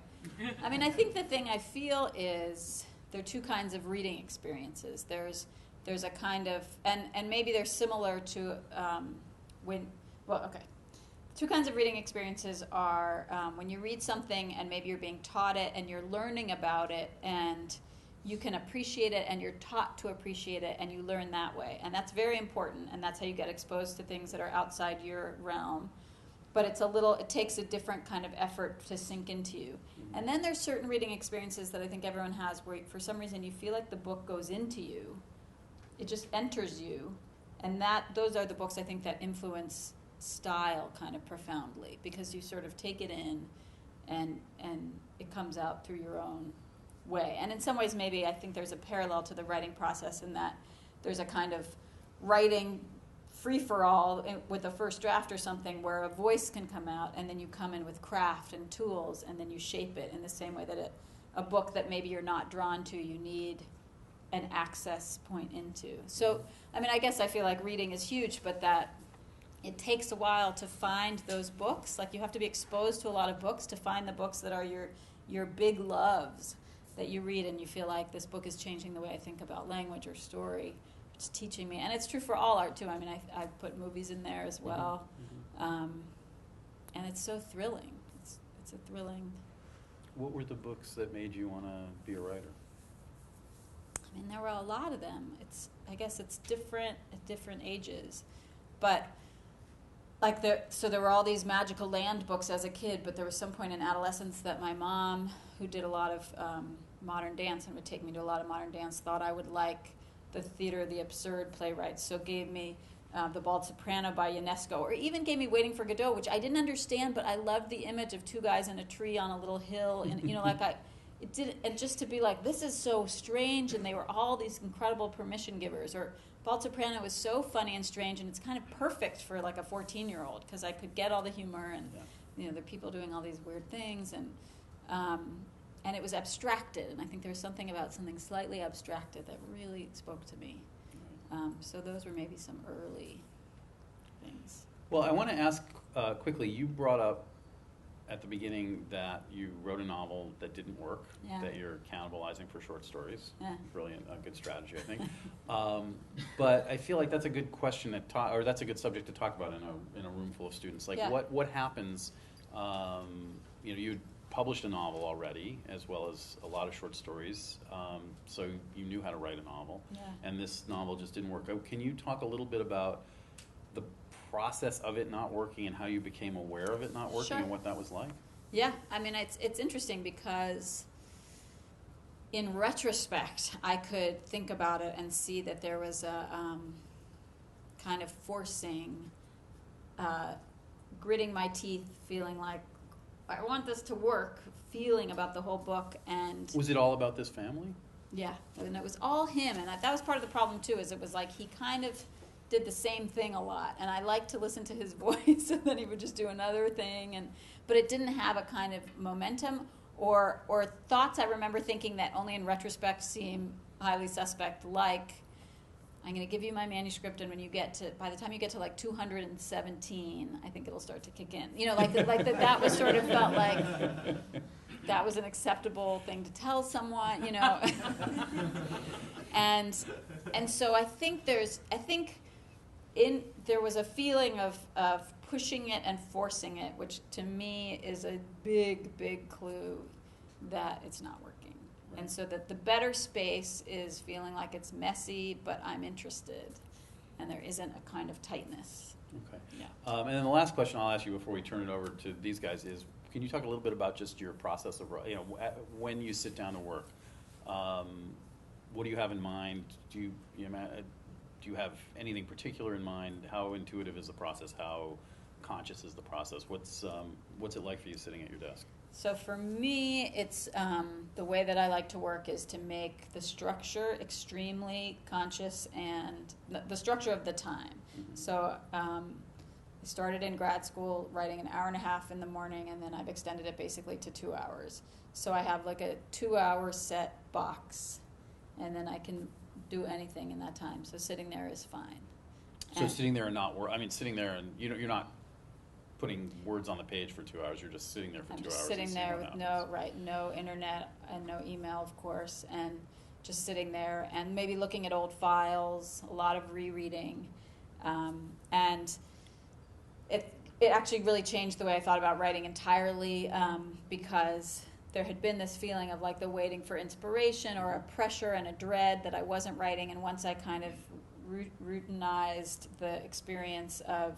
I think the thing I feel is there are 2 kinds of reading experiences. There's a kind of... And maybe they're similar to okay. 2 kinds of reading experiences are when you read something and maybe you're being taught it and you're learning about it and you can appreciate it and you're taught to appreciate it and you learn that way. And that's very important, and that's how you get exposed to things that are outside your realm. but it takes a different kind of effort to sink into you. And then there's certain reading experiences that I think everyone has where for some reason you feel like the book goes into you. It just enters you. And those are the books I think that influence style kind of profoundly, because you sort of take it in and it comes out through your own way. And in some ways maybe I think there's a parallel to the writing process in that there's a kind of writing free-for-all with a first draft or something where a voice can come out and then you come in with craft and tools and then you shape it in the same way that a book that maybe you're not drawn to, you need an access point into. So, I mean, I guess I feel like reading is huge, but that it takes a while to find those books. Like you have to be exposed to a lot of books to find the books that are your big loves that you read and you feel like this book is changing the way I think about language or story. It's teaching me, and it's true for all art too. I mean, I put movies in there as well, and it's so thrilling. It's a thrilling. What were the books that made you want to be a writer? I mean, there were a lot of them. I guess it's different at different ages, but like so there were all these magical land books as a kid, but there was some point in adolescence that my mom, who did a lot of modern dance and would take me to a lot of modern dance, thought I would like the Theater of the Absurd playwrights, so gave me The Bald Soprano by Ionesco, or even gave me Waiting for Godot, which I didn't understand, but I loved the image of two guys in a tree on a little hill, and and just to be like, this is so strange, and they were all these incredible permission givers. Or Bald Soprano was so funny and strange, and it's kind of perfect for like a 14-year-old, because I could get all the humor, and the people doing all these weird things, and it was abstracted, and I think there was something about something slightly abstracted that really spoke to me. So those were maybe some early things. Well, I want to ask quickly, you brought up at the beginning that you wrote a novel that didn't work, that you're cannibalizing for short stories. Brilliant, a good strategy, I think. But I feel like that's a good question or that's a good subject to talk about in a room full of students. Like, what happens? You published a novel already, as well as a lot of short stories, so you knew how to write a novel, and this novel just didn't work out. Can you talk a little bit about the process of it not working and how you became aware of it not working and what that was like? Yeah, I mean, it's interesting because in retrospect, I could think about it and see that there was a kind of forcing, gritting my teeth, feeling like, I want this to work, feeling about the whole book. And was it all about this family? Yeah, and it was all him, and that was part of the problem too, is it was like he kind of did the same thing a lot, and I liked to listen to his voice, and then he would just do another thing, but it didn't have a kind of momentum or thoughts I remember thinking that only in retrospect seem highly suspect, like, I'm going to give you my manuscript, and by the time you get to like 217, I think it'll start to kick in. That was sort of felt like that was an acceptable thing to tell someone, and so I think there was a feeling of pushing it and forcing it, which to me is a big clue that it's not working. And so that the better space is feeling like it's messy, but I'm interested, and there isn't a kind of tightness. Okay. Yeah. And then the last question I'll ask you before we turn it over to these guys is, can you talk a little bit about just your process of, when you sit down to work, what do you have in mind? Do you have anything particular in mind? How intuitive is the process? How conscious is the process? What's it like for you sitting at your desk? So for me, it's the way that I like to work is to make the structure extremely conscious and the structure of the time. Mm-hmm. So I started in grad school writing an hour and a half in the morning, and then I've extended it basically to 2 hours. So I have like a 2-hour set box, and then I can do anything in that time. So sitting there is fine. So sitting there and sitting there and you're not putting words on the page for 2 hours. You're just sitting there for 2 hours. I'm just sitting there with no internet and no email, of course, and just sitting there and maybe looking at old files, a lot of rereading, and it actually really changed the way I thought about writing entirely, because there had been this feeling of like the waiting for inspiration or a pressure and a dread that I wasn't writing, and once I kind of routinized the experience of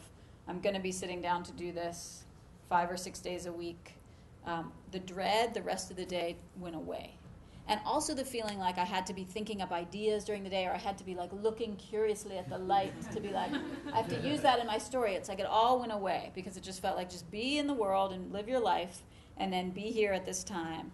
I'm going to be sitting down to do this 5 or 6 days a week, the dread the rest of the day went away. And also the feeling like I had to be thinking up ideas during the day, or I had to be like looking curiously at the light to be like, I have to use that in my story. It's like it all went away because it just felt like just be in the world and live your life and then be here at this time.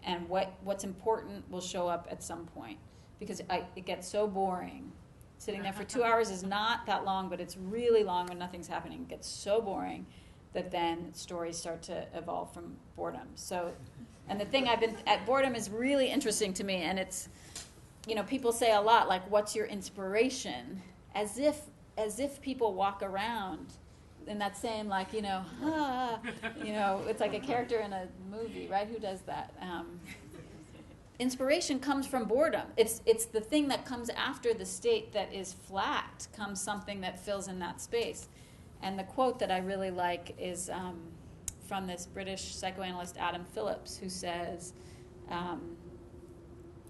And what's important will show up at some point because it gets so boring. Sitting there for 2 hours is not that long, but it's really long when nothing's happening. It gets so boring that then stories start to evolve from boredom. So, and the thing at boredom is really interesting to me, and it's, people say a lot, like, what's your inspiration? As if people walk around in that same, like, it's like a character in a movie, right? Who does that? Inspiration comes from boredom. It's the thing that comes after the state that is flat, comes something that fills in that space. And the quote that I really like is from this British psychoanalyst Adam Phillips, who says,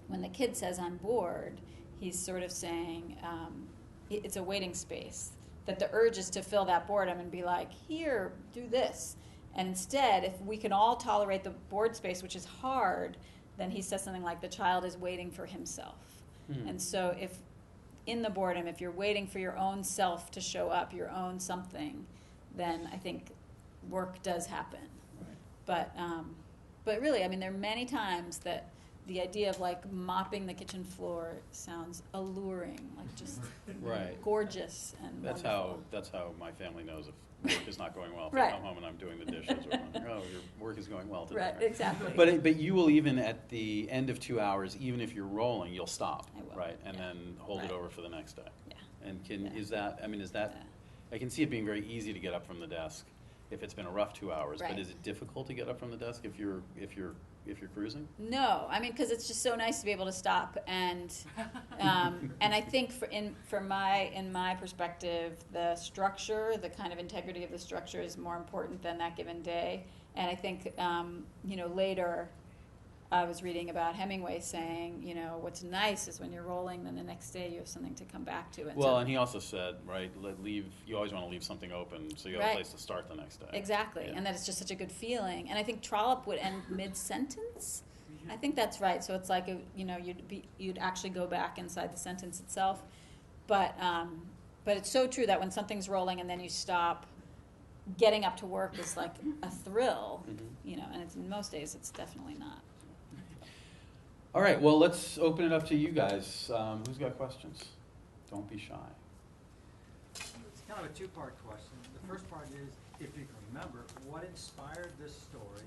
when the kid says, I'm bored, he's sort of saying, it's a waiting space, that the urge is to fill that boredom and be like, here, do this. And instead, if we can all tolerate the bored space, which is hard, then he says something like, the child is waiting for himself. Mm. And so if in the boredom, if you're waiting for your own self to show up, your own something, then I think work does happen. Right. But really, I mean, there are many times that the idea of like mopping the kitchen floor sounds alluring, like just right. gorgeous and that's wonderful. That's how my family knows if work is not going well. If Right. I come home and I'm doing the dishes, or I'm like, oh, your work is going well today. Right, exactly. But you will, even at the end of 2 hours, even if you're rolling, you'll stop, I will. right, and then hold Right. it over for the next day. Yeah. And Yeah. is that? Yeah. I can see it being very easy to get up from the desk if it's been a rough 2 hours. Right. But is it difficult to get up from the desk if you're cruising? No, I mean, because it's just so nice to be able to stop, and I think in my perspective, the structure, the kind of integrity of the structure, is more important than that given day. And I think later, I was reading about Hemingway saying, what's nice is when you're rolling, then the next day you have something to come back to. And he also said, right, you always want to leave something open so you have right. a place to start the next day. Exactly, Yeah. and that it's just such a good feeling. And I think Trollope would end mid-sentence. I think that's right. So it's like, you'd actually go back inside the sentence itself. But it's so true that when something's rolling and then you stop, getting up to work is like a thrill, Mm-hmm. and in most days it's definitely not. All right, well, let's open it up to you guys. Who's got questions? Don't be shy. It's kind of a two-part question. The first part is, if you can remember, what inspired this story?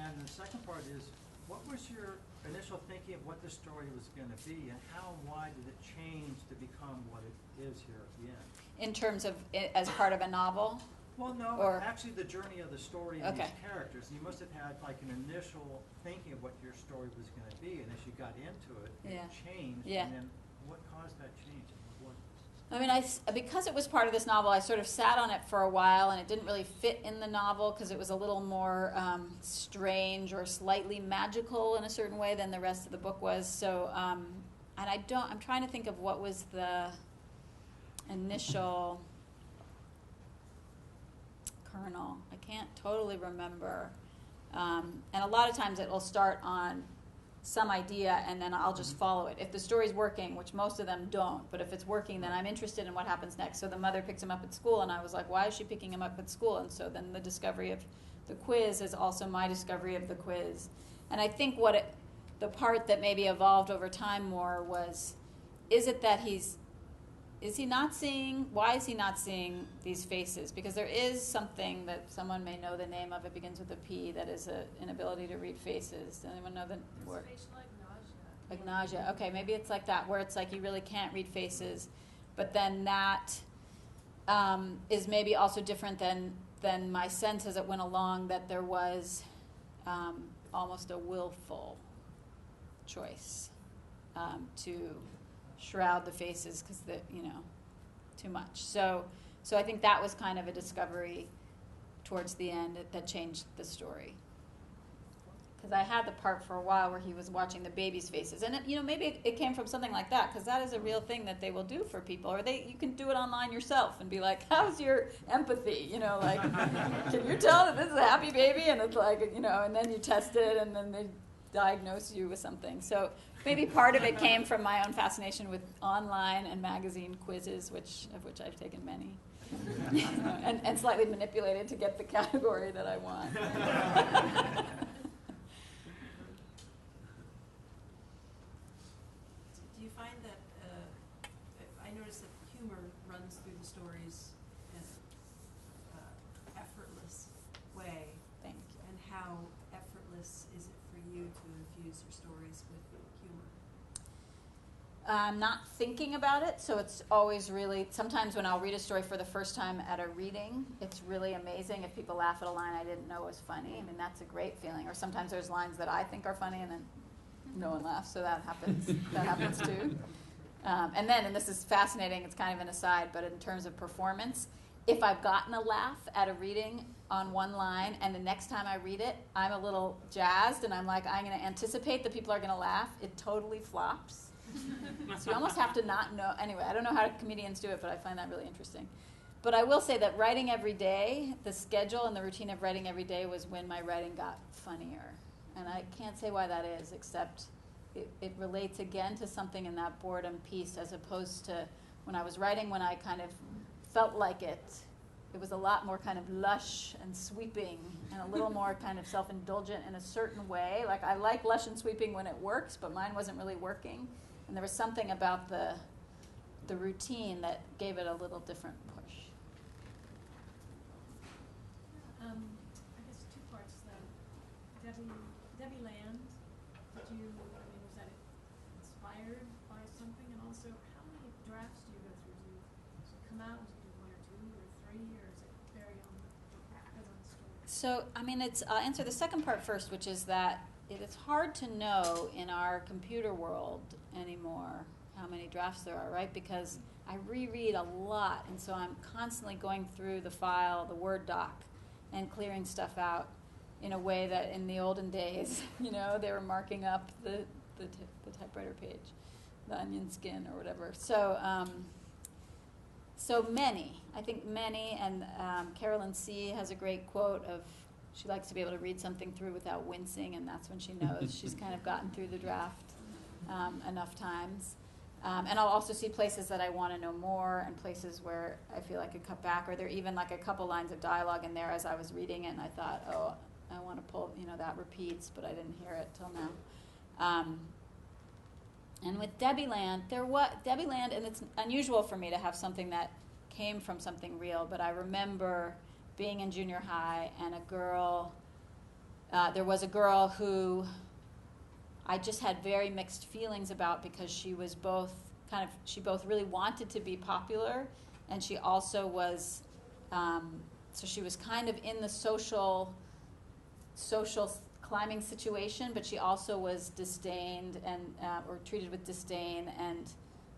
And the second part is, what was your initial thinking of what the story was going to be, and how and why did it change to become what it is here at the end? In terms of it as part of a novel? Well, no, Or- actually the journey of the story and Okay. these characters. You must have had like an initial thinking of what your story was going to be, and as you got into it, Yeah. it changed. Yeah. And then what caused that change? What was it? I mean, because it was part of this novel, I sort of sat on it for a while, and it didn't really fit in the novel because it was a little more strange or slightly magical in a certain way than the rest of the book was. So, and I'm trying to think of what was the initial kernel. I can't totally remember. And a lot of times it will start on some idea and then I'll just follow it. If the story's working, which most of them don't, but if it's working, then I'm interested in what happens next. So the mother picks him up at school, and I was like, why is she picking him up at school? And so then the discovery of the quiz is also my discovery of the quiz. And I think the part that maybe evolved over time more was, why is he not seeing these faces? Because there is something that someone may know the name of, it begins with a P, that is an inability to read faces. Does anyone know the word? Facial agnosia. Agnosia. Okay, maybe it's like that, where it's like you really can't read faces. But then that is maybe also different than my sense as it went along, that there was almost a willful choice to shroud the faces because too much. So I think that was kind of a discovery towards the end that changed the story. because I had the part for a while where he was watching the babies' faces, and maybe it came from something like that, because that is a real thing that they will do for people, or you can do it online yourself and be like, how's your empathy, like, can you tell that this is a happy baby? And it's like, and then you test it, and then they diagnose you with something. So maybe part of it came from my own fascination with online and magazine quizzes, of which I've taken many. and slightly manipulated to get the category that I want. Do you find that, I notice that humor runs through the stories in an effortless way. Thank you. And how effortless is it for you to infuse your stories with humor? I'm not thinking about it, so it's always really, sometimes when I'll read a story for the first time at a reading, it's really amazing if people laugh at a line I didn't know was funny. I mean, that's a great feeling. Or sometimes there's lines that I think are funny and then no one laughs, so that happens. That happens too. And this is fascinating, it's kind of an aside, but in terms of performance, if I've gotten a laugh at a reading on one line and the next time I read it, I'm a little jazzed and I'm like, I'm going to anticipate that people are going to laugh, it totally flops. So you almost have to not know. Anyway, I don't know how comedians do it, but I find that really interesting. But I will say that writing every day, the schedule and the routine of writing every day was when my writing got funnier. And I can't say why that is, except it relates again to something in that boredom piece, as opposed to when I was writing, when I kind of felt like it was a lot more kind of lush and sweeping and a little more kind of self-indulgent in a certain way. Like, I like lush and sweeping when it works, but mine wasn't really working. And there was something about the routine that gave it a little different push. I guess two parts then. Debbie Land, was that inspired by something? And also, how many drafts do you go through? Do you come out and do one or two or three, or is it very on the story? So, I'll answer the second part first, which is that it's hard to know in our computer world anymore how many drafts there are, right? Because I reread a lot, and so I'm constantly going through the file, the Word doc, and clearing stuff out in a way that in the olden days, they were marking up the typewriter page, the onion skin or whatever. So, so many, I think many, and Carolyn C. has a great quote of, she likes to be able to read something through without wincing, and that's when she knows she's kind of gotten through the draft enough times. And I'll also see places that I want to know more and places where I feel I could cut back, or there are even like a couple lines of dialogue in there as I was reading it, and I thought, oh, I want to pull, that repeats, but I didn't hear it till now. And with Debbie Land, and it's unusual for me to have something that came from something real, but I remember being in junior high and there was a girl who I just had very mixed feelings about, because she was she both really wanted to be popular, and she also was, so she was kind of in the social climbing situation, but she also was disdained and or treated with disdain, and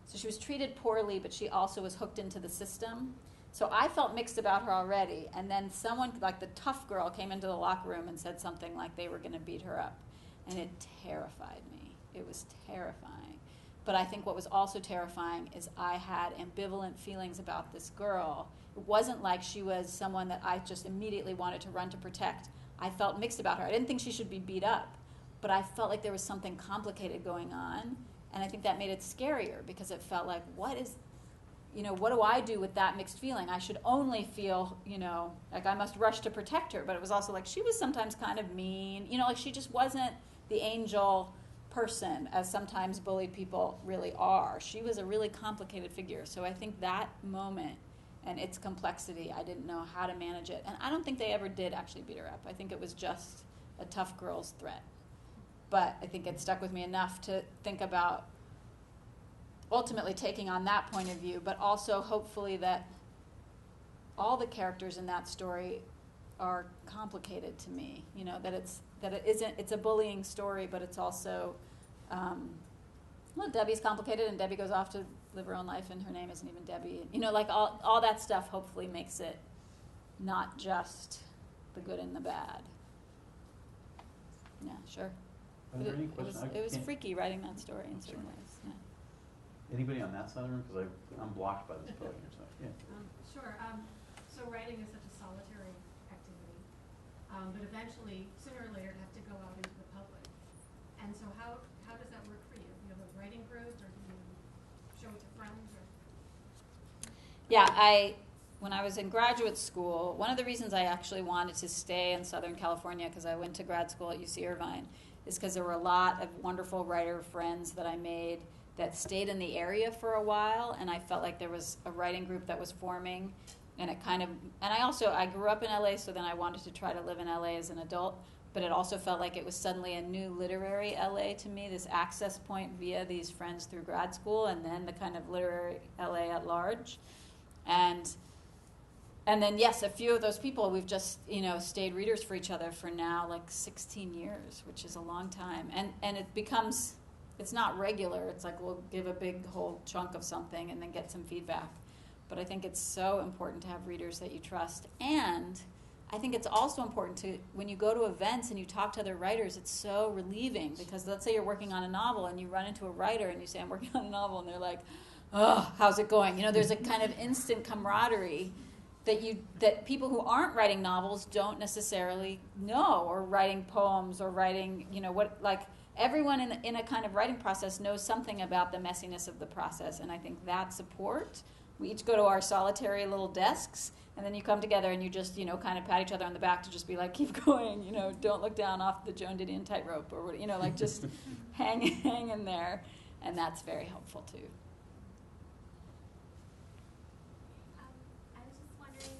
so she was treated poorly, but she also was hooked into the system. So I felt mixed about her already, and then someone, like the tough girl, came into the locker room and said something like they were going to beat her up, and it terrified me. It was terrifying. But I think what was also terrifying is I had ambivalent feelings about this girl. It wasn't like she was someone that I just immediately wanted to run to protect. I felt mixed about her. I didn't think she should be beat up, but I felt like there was something complicated going on, and I think that made it scarier, because it felt like, what do I do with that mixed feeling? I should only feel, like I must rush to protect her, but it was also like she was sometimes kind of mean, like she just wasn't the angel person, as sometimes bullied people really are. She was a really complicated figure, so I think that moment and its complexity, I didn't know how to manage it. And I don't think they ever did actually beat her up. I think it was just a tough girl's threat. But I think it stuck with me enough to think about ultimately taking on that point of view, but also hopefully that all the characters in that story are complicated to me. It's a bullying story, but it's also, Debbie's complicated, and Debbie goes off to live her own life, and her name isn't even Debbie. All that stuff hopefully makes it not just the good and the bad. Yeah, sure. Are But there any it was, questions? it was freaky writing that story in certain sorry. ways. Yeah. Anybody on that side of the room? Because I'm blocked by this podium. So yeah. Sure. So writing is such a solitary activity, but eventually, sooner or later, it has to go out into the public. And so how does that work for you? Do you have a writing group, or do you show it to friends? Or? Yeah, when I was in graduate school, one of the reasons I actually wanted to stay in Southern California, because I went to grad school at UC Irvine, is because there were a lot of wonderful writer friends that I made that stayed in the area for a while, and I felt like there was a writing group that was forming, and I grew up in LA, so then I wanted to try to live in LA as an adult, but it also felt like it was suddenly a new literary LA to me, this access point via these friends through grad school, and then the kind of literary LA at large. And then, yes, a few of those people, we've just, stayed readers for each other for now like 16 years, which is a long time. And it becomes, it's not regular. It's like we'll give a big whole chunk of something and then get some feedback. But I think it's so important to have readers that you trust. And I think it's also important to, when you go to events and you talk to other writers, it's so relieving. Because let's say you're working on a novel and you run into a writer and you say, I'm working on a novel, and they're like, oh, how's it going? There's a kind of instant camaraderie that people who aren't writing novels don't necessarily know, or writing poems, or writing, everyone in a kind of writing process knows something about the messiness of the process. And I think that support, we each go to our solitary little desks, and then you come together and you just, kind of pat each other on the back to just be like, keep going, don't look down off the Joan Didion tightrope, or just hang in there. And that's very helpful too. I was just wondering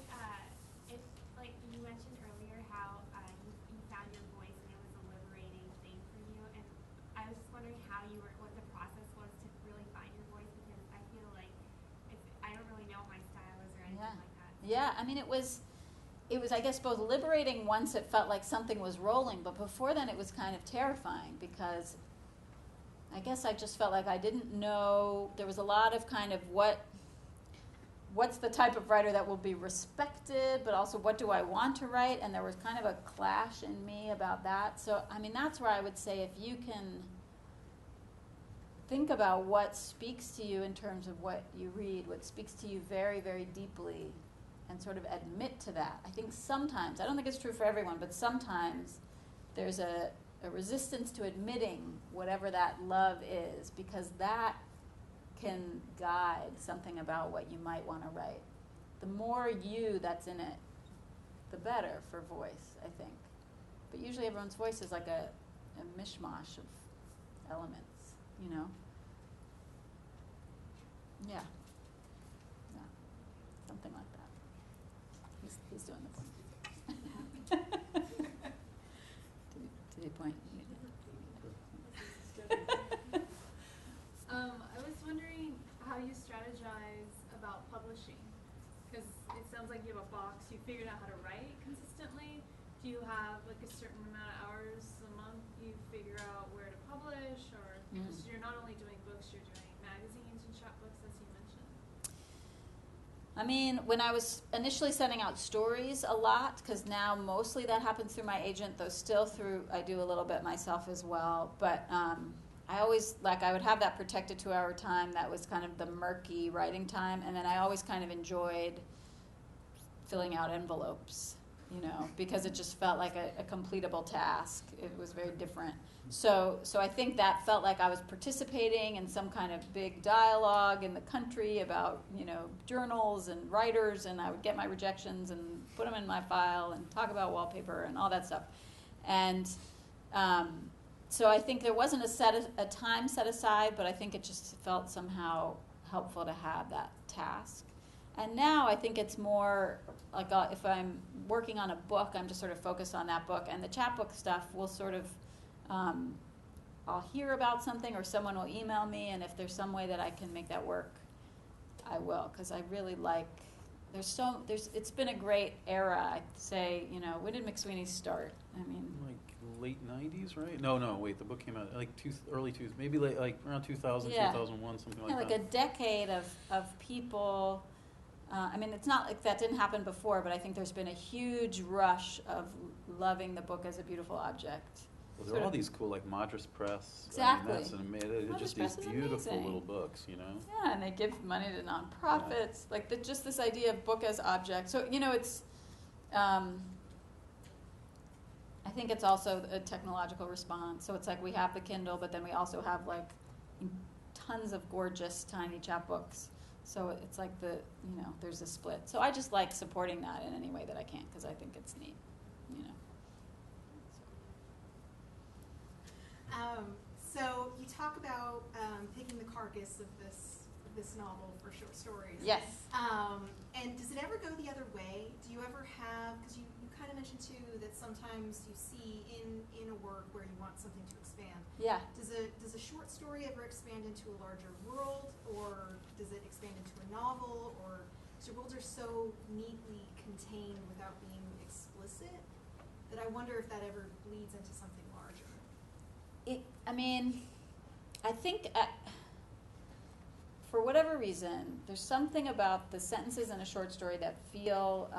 if, like you mentioned earlier, how you found your voice and it was a liberating thing for you. And I was just wondering what the process was to really find your voice, because I feel like I don't really know what my style is or anything like that. Yeah, I mean, it was, I guess, both liberating once it felt like something was rolling, but before then it was kind of terrifying, because I guess I just felt like I didn't know, there was a lot of kind of what's the type of writer that will be respected, but also what do I want to write, and there was kind of a clash in me about that. So, I mean, that's where I would say, if you can think about what speaks to you in terms of what you read, what speaks to you very, very deeply, and sort of admit to that. I think sometimes, I don't think it's true for everyone, but sometimes there's a resistance to admitting whatever that love is, because that can guide something about what you might want to write. The more you that's in it, the better for voice, I think. But usually everyone's voice is like a mishmash of elements, Yeah. Yeah. Something like that. He's doing this. Did he point? I was wondering how you strategize about publishing, because it sounds like you have a box. You figured out how to write consistently. Do you have like a certain amount of hours a month you figure out where to publish, or because you're not only doing books, you're doing magazines and chapbooks, as you mentioned? I mean, when I was initially sending out stories a lot, because now mostly that happens through my agent, though still I do a little bit myself as well, but I always, I would have that protected 2-hour time that was kind of the murky writing time, and then I always kind of enjoyed filling out envelopes, because it just felt like a completable task. It was very different. So I think that felt like I was participating in some kind of big dialogue in the country about, journals and writers, and I would get my rejections and put them in my file and talk about wallpaper and all that stuff. And so I think there wasn't a time set aside, but I think it just felt somehow helpful to have that task. And now I think it's more like if I'm working on a book, I'm just sort of focused on that book. And the chapbook stuff will sort of, I'll hear about something or someone will email me, and if there's some way that I can make that work, I will, because I really like, it's been a great era, I'd say. When did McSweeney start? I mean, Like late 90s, right? No, wait, the book came out like early 2000s, maybe like around 2000, Yeah. 2001, something yeah, like like that. a decade of people. I mean, it's not like that didn't happen before, but I think there's been a huge rush of loving the book as a beautiful object. Well, there sort are all of- these cool, like Madras Press. Exactly. I mean, they're Madras just Press these is beautiful amazing. little books, you know? Yeah, and they give money to nonprofits. Like just this idea of book as object. So it's. I think it's also a technological response. So it's like we have the Kindle, but then we also have like tons of gorgeous tiny chapbooks. So it's like there's a split. So I just like supporting that in any way that I can because I think it's neat, So you talk about picking the carcass of this novel for short stories. Yes. And does it ever go the other way? Do you ever have, because you kind of mentioned too that sometimes you see in a work where you want something to expand. Yeah. Does a short story ever expand into a larger world, or does it expand into a novel, or so worlds are so neatly contained without being explicit that I wonder if that ever bleeds into something larger. I think for whatever reason, there's something about the sentences in a short story that feel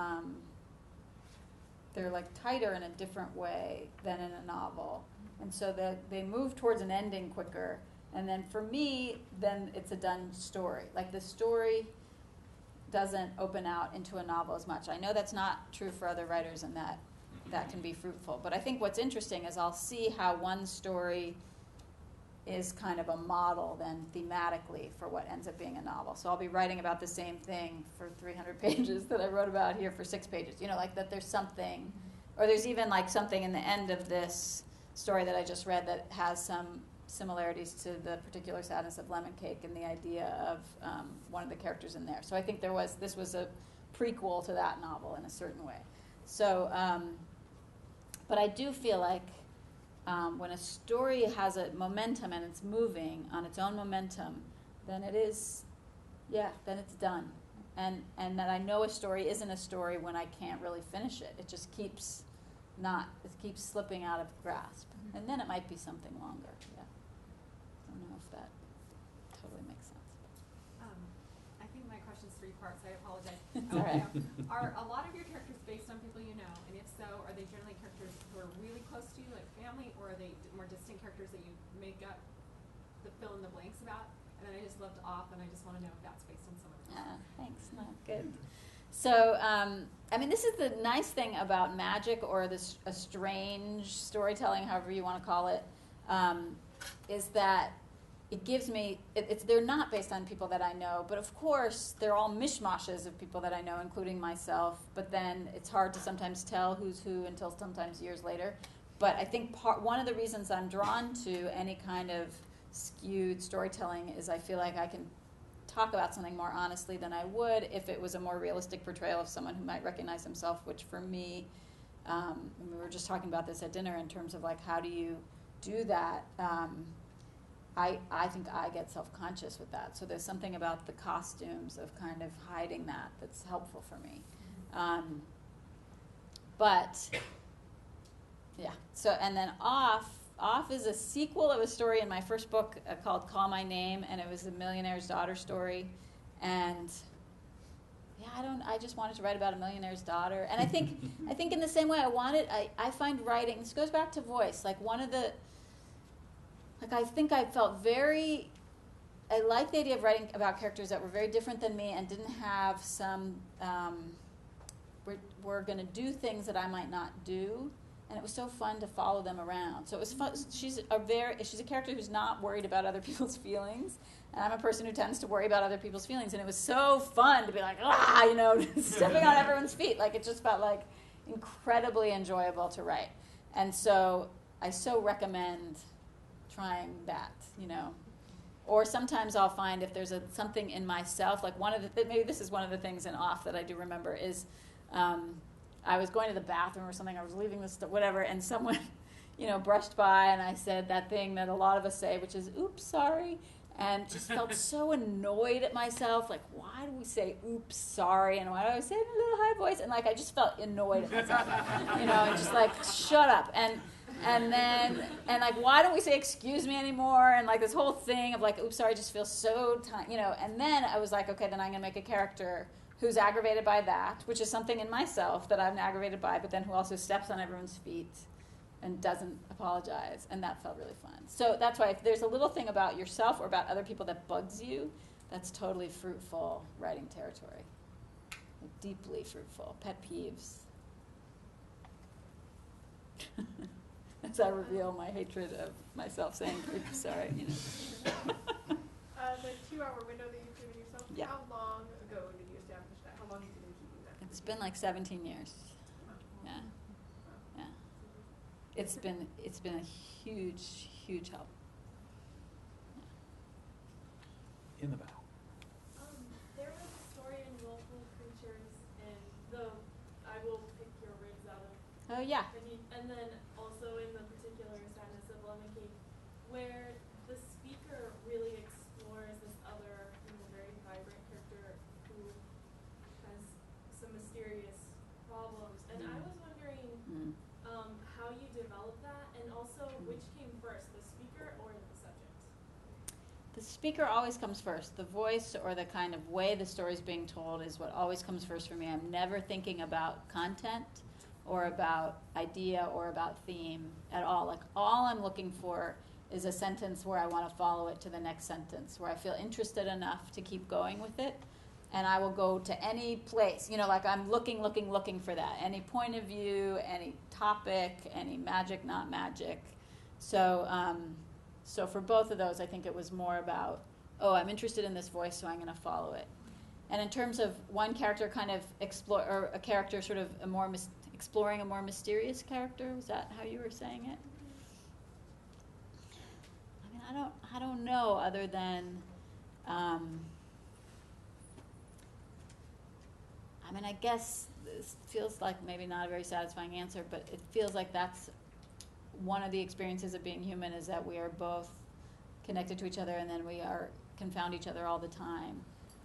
they're like tighter in a different way than in a novel, and so that they move towards an ending quicker. And then for me, then it's a done story. Like the story doesn't open out into a novel as much. I know that's not true for other writers, and that can be fruitful. But I think what's interesting is I'll see how one story is kind of a model then thematically for what ends up being a novel. So I'll be writing about the same thing for 300 pages that I wrote about here for 6 pages. Like that there's something, or there's even like something in the end of this story that I just read that has some similarities to the particular sadness of Lemon Cake and the idea of one of the characters in there. So I think this was a prequel to that novel in a certain way. So, but I do feel like when a story has a momentum and it's moving on its own momentum, then then it's done. And that I know a story isn't a story when I can't really finish it. It just keeps slipping out of grasp. Mm-hmm. And then it might be something longer. Yeah. I don't know if that totally makes sense. I think my question's 3 parts. I apologize. It's all right. Are a lot of your characters based on people you know? And if so, are they generally characters who are really close to you, like family, or are they more distant characters that you make up the fill in the blanks about? And then I just left off, and I just want to know if that's based on someone else. Thanks. No, good. So, this is the nice thing about magic or a strange storytelling, however you want to call it, is that it gives me, they're not based on people that I know, but of course they're all mishmashes of people that I know, including myself, but then it's hard to sometimes tell who's who until sometimes years later. But I think one of the reasons I'm drawn to any kind of skewed storytelling is I feel like I can talk about something more honestly than I would if it was a more realistic portrayal of someone who might recognize himself, which for me, we were just talking about this at dinner in terms of like how do you do that. I think I get self-conscious with that. So there's something about the costumes of kind of hiding that's helpful for me. But, yeah. So, and then Off is a sequel of a story in my first book called Call My Name, and it was a millionaire's daughter story. And, yeah, I just wanted to write about a millionaire's daughter. And I think in the same way I find writing, this goes back to voice, like one of the, I think I felt I like the idea of writing about characters that were very different than me and didn't have some, were going to do things that I might not do. And it was so fun to follow them around. So it was fun. She's a character who's not worried about other people's feelings. And I'm a person who tends to worry about other people's feelings. And it was so fun to be like, stepping on everyone's feet. Like it just felt like incredibly enjoyable to write. And so I so recommend trying that, Or sometimes I'll find if there's something in myself, like maybe this is one of the things in Off that I do remember is I was going to the bathroom or something, I was leaving whatever, and someone, brushed by and I said that thing that a lot of us say, which is, oops, sorry, and just felt so annoyed at myself, like, why do we say oops, sorry, and why do I say it in a little high voice, and I just felt annoyed at myself, and just like, shut up, and why don't we say excuse me anymore? And this whole thing of oops, sorry, just feels so and then I was like, okay, then I'm going to make a character who's aggravated by that, which is something in myself that I'm aggravated by, but then who also steps on everyone's feet and doesn't apologize, and that felt really fun. So that's why if there's a little thing about yourself or about other people that bugs you, that's totally fruitful writing territory. Like, deeply fruitful. Pet peeves. As I reveal my hatred of myself saying, oops, sorry, you know. The 2-hour window that you've given yourself, Yeah. how long ago did you establish that? How long have you been keeping that? It's been like 17 years. Yeah. Yeah. It's been a huge, huge help. In the back. There was a story in Willful Creatures, and I will pick your ribs out of. Oh yeah. And then also in the particular Sadness of Lemon Cake, where the speaker really explores this other, very vibrant character who has some mysterious problems. And I was wondering how you developed that, and also which came first, the speaker or the subject? The speaker always comes first. The voice or the kind of way the story's being told is what always comes first for me. I'm never thinking about content or about idea or about theme at all. Like, all I'm looking for is a sentence where I want to follow it to the next sentence, where I feel interested enough to keep going with it. And I will go to any place, like I'm looking for that. Any point of view, any topic, any magic, not magic. So for both of those, I think it was more about, I'm interested in this voice, so I'm going to follow it. And in terms of one character kind of or a character sort of exploring a more mysterious character, was that how you were saying it? I mean, I don't know, other than, I guess this feels like maybe not a very satisfying answer, but it feels like that's one of the experiences of being human, is that we are both connected to each other, and then we confound each other all the time.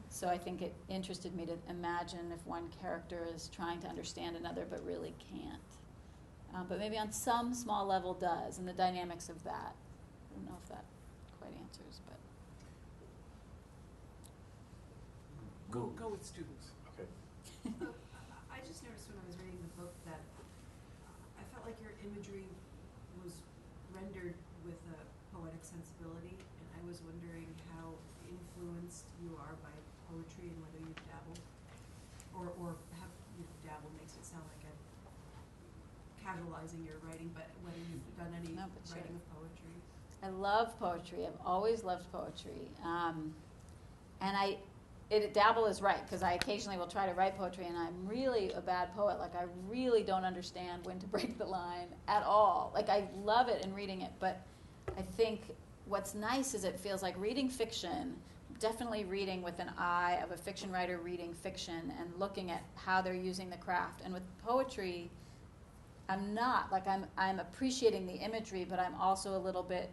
So I think it interested me to imagine if one character is trying to understand another but really can't. But maybe on some small level does, and the dynamics of that. I don't know if that quite answers, but. Go with students. Okay. I just noticed when I was reading the book that I felt like your imagery was rendered with a poetic sensibility, and I was wondering how influenced you are by poetry and whether you've dabbled, or have dabbled makes it sound like I'm casualizing your writing, but whether you've done any writing of poetry. I love poetry. I've always loved poetry. And dabble is right, because I occasionally will try to write poetry, and I'm really a bad poet. Like, I really don't understand when to break the line at all. Like, I love it and reading it, but I think what's nice is it feels like reading fiction, definitely reading with an eye of a fiction writer reading fiction and looking at how they're using the craft. And with poetry, I'm not. Like, I'm appreciating the imagery, but I'm also a little bit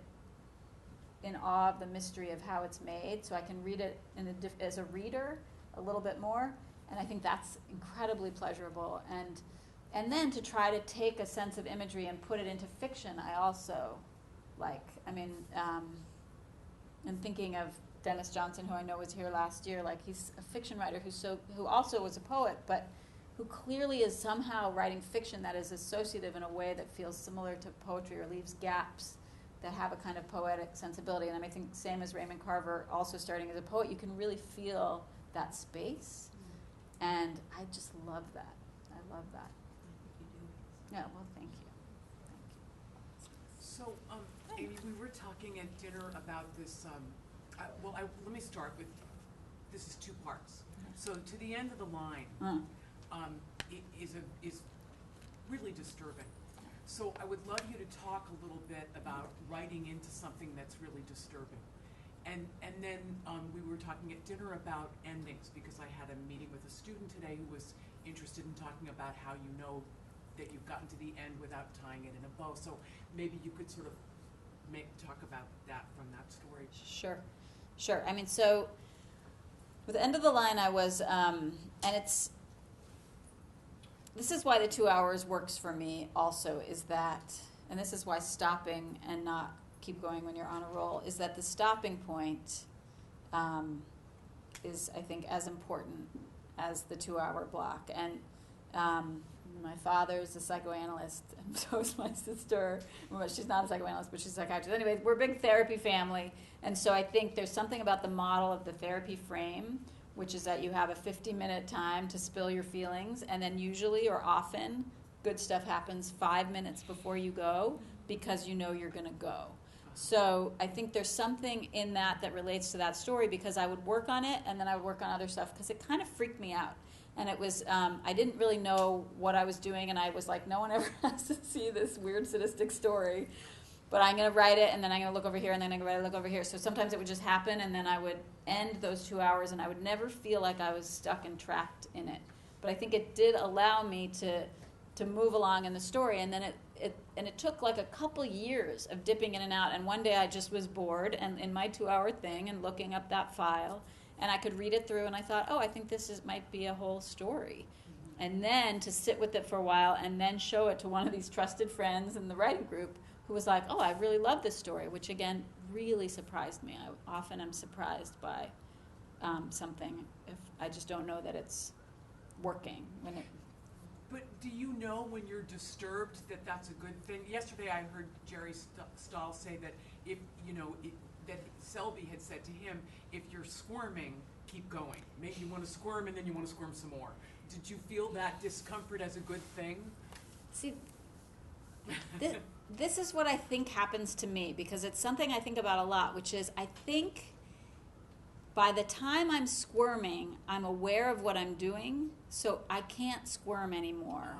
in awe of the mystery of how it's made, so I can read it as a reader a little bit more, and I think that's incredibly pleasurable. And then to try to take a sense of imagery and put it into fiction, I also like. I'm thinking of Dennis Johnson, who I know was here last year. Like, he's a fiction writer who also was a poet, but who clearly is somehow writing fiction that is associative in a way that feels similar to poetry or leaves gaps that have a kind of poetic sensibility. And I think same as Raymond Carver, also starting as a poet, you can really feel that space. And I just love that. I love that. I think you do. Yeah, well, thank you. So, Aimee, we were talking at dinner about this, let me start with, this is 2 parts. So to the end of the line is really disturbing. So I would love you to talk a little bit about writing into something that's really disturbing. And then we were talking at dinner about endings, because I had a meeting with a student today who was interested in talking about how you know that you've gotten to the end without tying it in a bow. So maybe you could sort of talk about that from that story. Sure. I mean, so with the end of the line, I was, this is why the 2 hours works for me also, is that, and this is why stopping and not keep going when you're on a roll, is that the stopping point is, I think, as important as the 2 hour block. My father's a psychoanalyst, and so is my sister. Well, she's not a psychoanalyst, but she's a psychiatrist. Anyway, we're a big therapy family, and so I think there's something about the model of the therapy frame, which is that you have a 50-minute time to spill your feelings, and then usually or often good stuff happens 5 minutes before you go because you know you're going to go. So I think there's something in that that relates to that story, because I would work on it and then I would work on other stuff because it kind of freaked me out. And it was, I didn't really know what I was doing, and I was like, no one ever has to see this weird sadistic story. But I'm going to write it, and then I'm going to look over here, and then I'm going to look over here. So sometimes it would just happen, and then I would end those 2 hours, and I would never feel like I was stuck and trapped in it. But I think it did allow me to move along in the story, and then it took like a couple years of dipping in and out. And one day I just was bored, and in my 2-hour thing, and looking up that file, and I could read it through, and I thought, oh, I think might be a whole story. And then to sit with it for a while, and then show it to one of these trusted friends in the writing group, who was like, oh, I really love this story, which again really surprised me. I often am surprised by something if I just don't know that it's working. But do you know when you're disturbed that that's a good thing? Yesterday I heard Jerry Stahl say that if, that Selby had said to him, if you're squirming, keep going. Maybe you want to squirm and then you want to squirm some more. Did you feel that discomfort as a good thing? See, this is what I think happens to me, because it's something I think about a lot, which is I think by the time I'm squirming, I'm aware of what I'm doing, so I can't squirm anymore.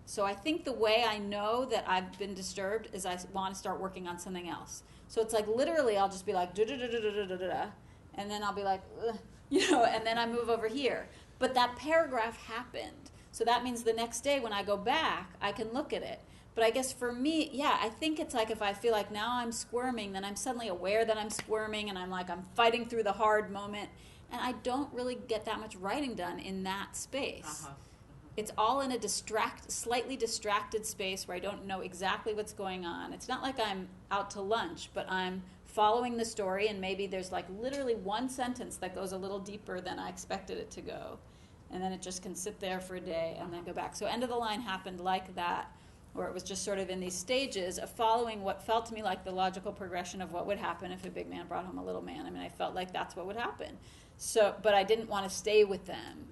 So I think the way I know that I've been disturbed is I want to start working on something else. So it's like literally I'll just be like da-da-da-da-da-da-da, and then I'll be like, ugh, and then I move over here. But that paragraph happened. So that means the next day when I go back, I can look at it. But I guess for me, yeah, I think it's like if I feel like now I'm squirming, then I'm suddenly aware that I'm squirming, and I'm like, I'm fighting through the hard moment. And I don't really get that much writing done in that space. It's all in a slightly distracted space where I don't know exactly what's going on. It's not like I'm out to lunch, but I'm following the story, and maybe there's like literally one sentence that goes a little deeper than I expected it to go. And then it just can sit there for a day and then go back. So End of the Line happened like that, where it was just sort of in these stages of following what felt to me like the logical progression of what would happen if a big man brought home a little man. I mean, I felt like that's what would happen. So, but I didn't want to stay with them.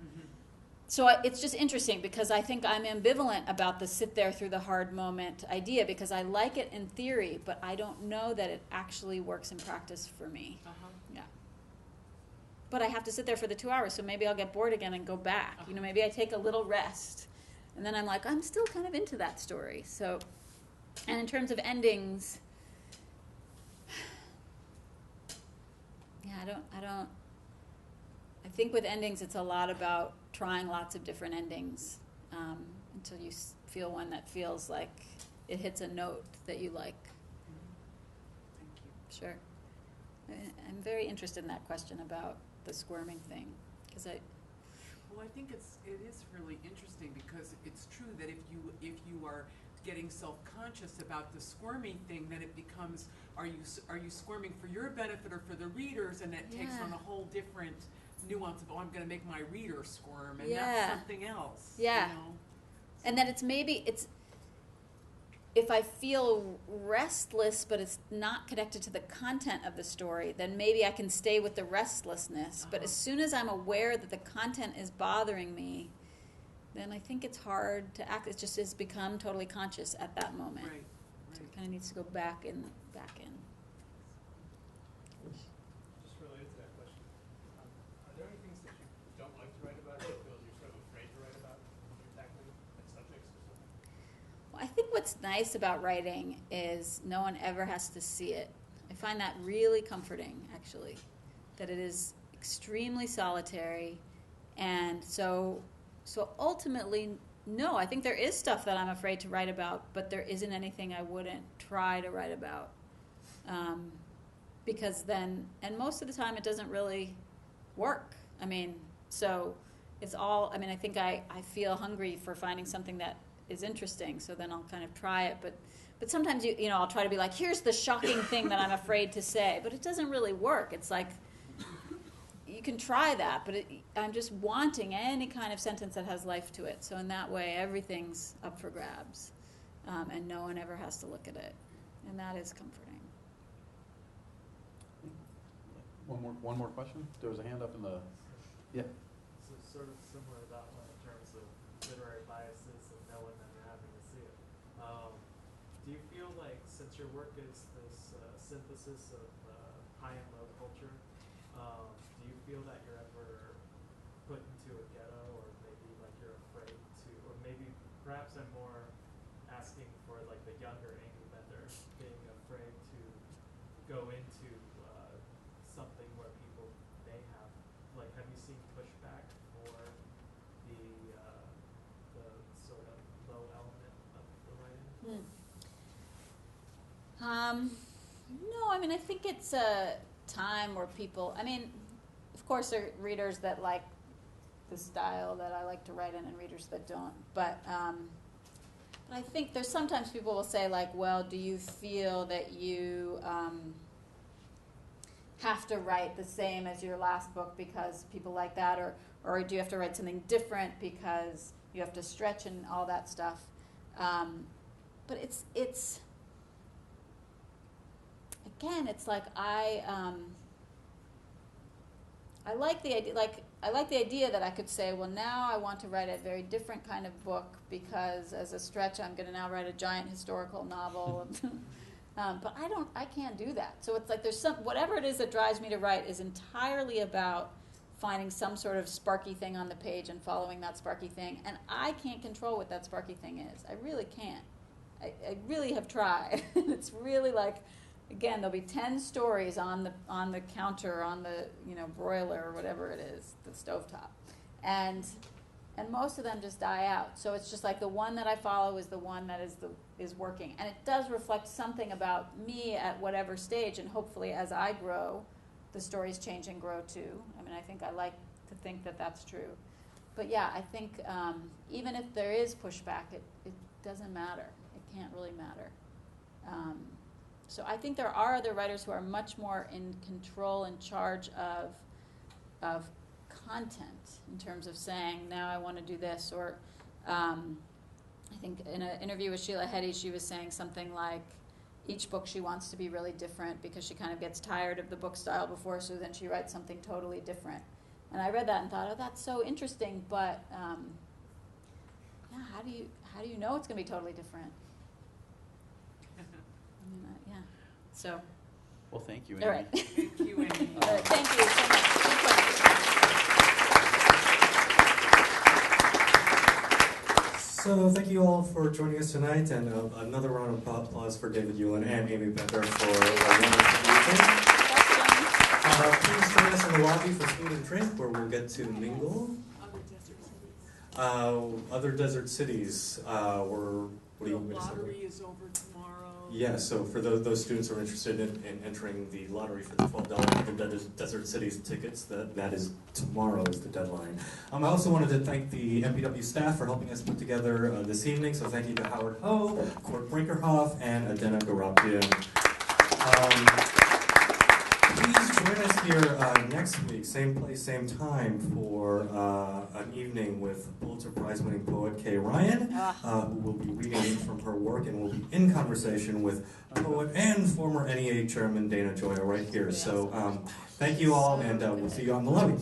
So it's just interesting, because I think I'm ambivalent about the sit there through the hard moment idea, because I like it in theory, but I don't know that it actually works in practice for me. Yeah. But I have to sit there for the 2 hours, so maybe I'll get bored again and go back. Maybe I take a little rest. And then I'm like, I'm still kind of into that story. So, and in terms of endings, yeah, I think with endings, it's a lot about trying lots of different endings until you feel one that feels like it hits a note that you like. Thank you. Sure. I'm very interested in that question about the squirming thing, because Well, I think it is really interesting, because it's true that if you are getting self-conscious about the squirming thing, then it becomes, are you squirming for your benefit or for the readers, and that takes on a whole different nuance of, oh, I'm going to make my reader squirm, and that's something else. Yeah. And then it's if I feel restless, but it's not connected to the content of the story, then maybe I can stay with the restlessness. But as soon as I'm aware that the content is bothering me, then I think it's hard to act. It just has become totally conscious at that moment. Right. So it kind of needs to go back in. Just related to that question, are there any things that you don't like to write about, or feel you're sort of afraid to write about when you're tackling subjects or something? Well, I think what's nice about writing is no one ever has to see it. I find that really comforting, actually, that it is extremely solitary, and so ultimately, no, I think there is stuff that I'm afraid to write about, but there isn't anything I wouldn't try to write about. Because then, and most of the time it doesn't really work. I mean, so it's all, I mean, I think I feel hungry for finding something that is interesting, so then I'll kind of try it. But sometimes, I'll try to be like, here's the shocking thing that I'm afraid to say, but it doesn't really work. It's like, you can try that, but I'm just wanting any kind of sentence that has life to it. So in that way, everything's up for grabs, and no one ever has to look at it, and that is comforting. One more question? There was a hand up in the, yeah. So sort of similar to that one in terms of literary biases and knowing that you're having to see it. Do you feel like, since your work is this synthesis of high and low culture, do you feel that you're ever put into a ghetto, or maybe like you're afraid to, or maybe perhaps I'm more asking for like the younger Aimee Bender being afraid to go into something where people may have, like, have you seen pushback for the sort of low element of the writing? No, I mean, I think it's a time where people, I mean, of course there are readers that like the style that I like to write in and readers that don't, but I think there's sometimes people will say like, well, do you feel that you have to write the same as your last book because people like that, or do you have to write something different because you have to stretch and all that stuff? But it's again, it's like I like the idea. Like I like the idea that I could say, well, now I want to write a very different kind of book because, as a stretch, I'm going to now write a giant historical novel. But I can't do that. So it's like there's whatever it is that drives me to write is entirely about finding some sort of sparky thing on the page and following that sparky thing. And I can't control what that sparky thing is. I really can't. I really have tried. It's really like, again, there'll be 10 stories on the counter, on the broiler or whatever it is, the stovetop, and most of them just die out. So it's just like the one that I follow is the one that is working, and it does reflect something about me at whatever stage, and hopefully as I grow, the stories change and grow too. I mean, I think I like to think that that's true. But yeah, I think even if there is pushback, it doesn't matter. It can't really matter. So I think there are other writers who are much more in control and charge of content in terms of saying, now I want to do this. Or I think in an interview with Sheila Heti, she was saying something like each book she wants to be really different because she kind of gets tired of the book style before, so then she writes something totally different. And I read that and thought, oh, that's so interesting, but yeah, how do you know it's going to be totally different? Yeah. So. Well, thank you, Aimee. All right. Thank you, Aimee. All right, thank you so much. So thank you all for joining us tonight, and another round of applause for David Yulin and Aimee Bender for a wonderful evening. Please join us in the lobby for food and drink, where we'll get to mingle. Other desert cities. What do you want me to say? The lottery is over tomorrow. Yeah, so for those students who are interested in entering the lottery for the $12 Desert Cities tickets, that is tomorrow is the deadline. I also wanted to thank the MPW staff for helping us put together this evening, so thank you to Howard Ho, Court Brinkerhoff, and Adena Garapian. Please join us here next week, same place, same time, for an evening with Pulitzer Prize-winning poet Kay Ryan, who will be reading from her work and will be in conversation with poet and former NEA chairman Dana Gioia right here. So thank you all, and we'll see you on the lobby.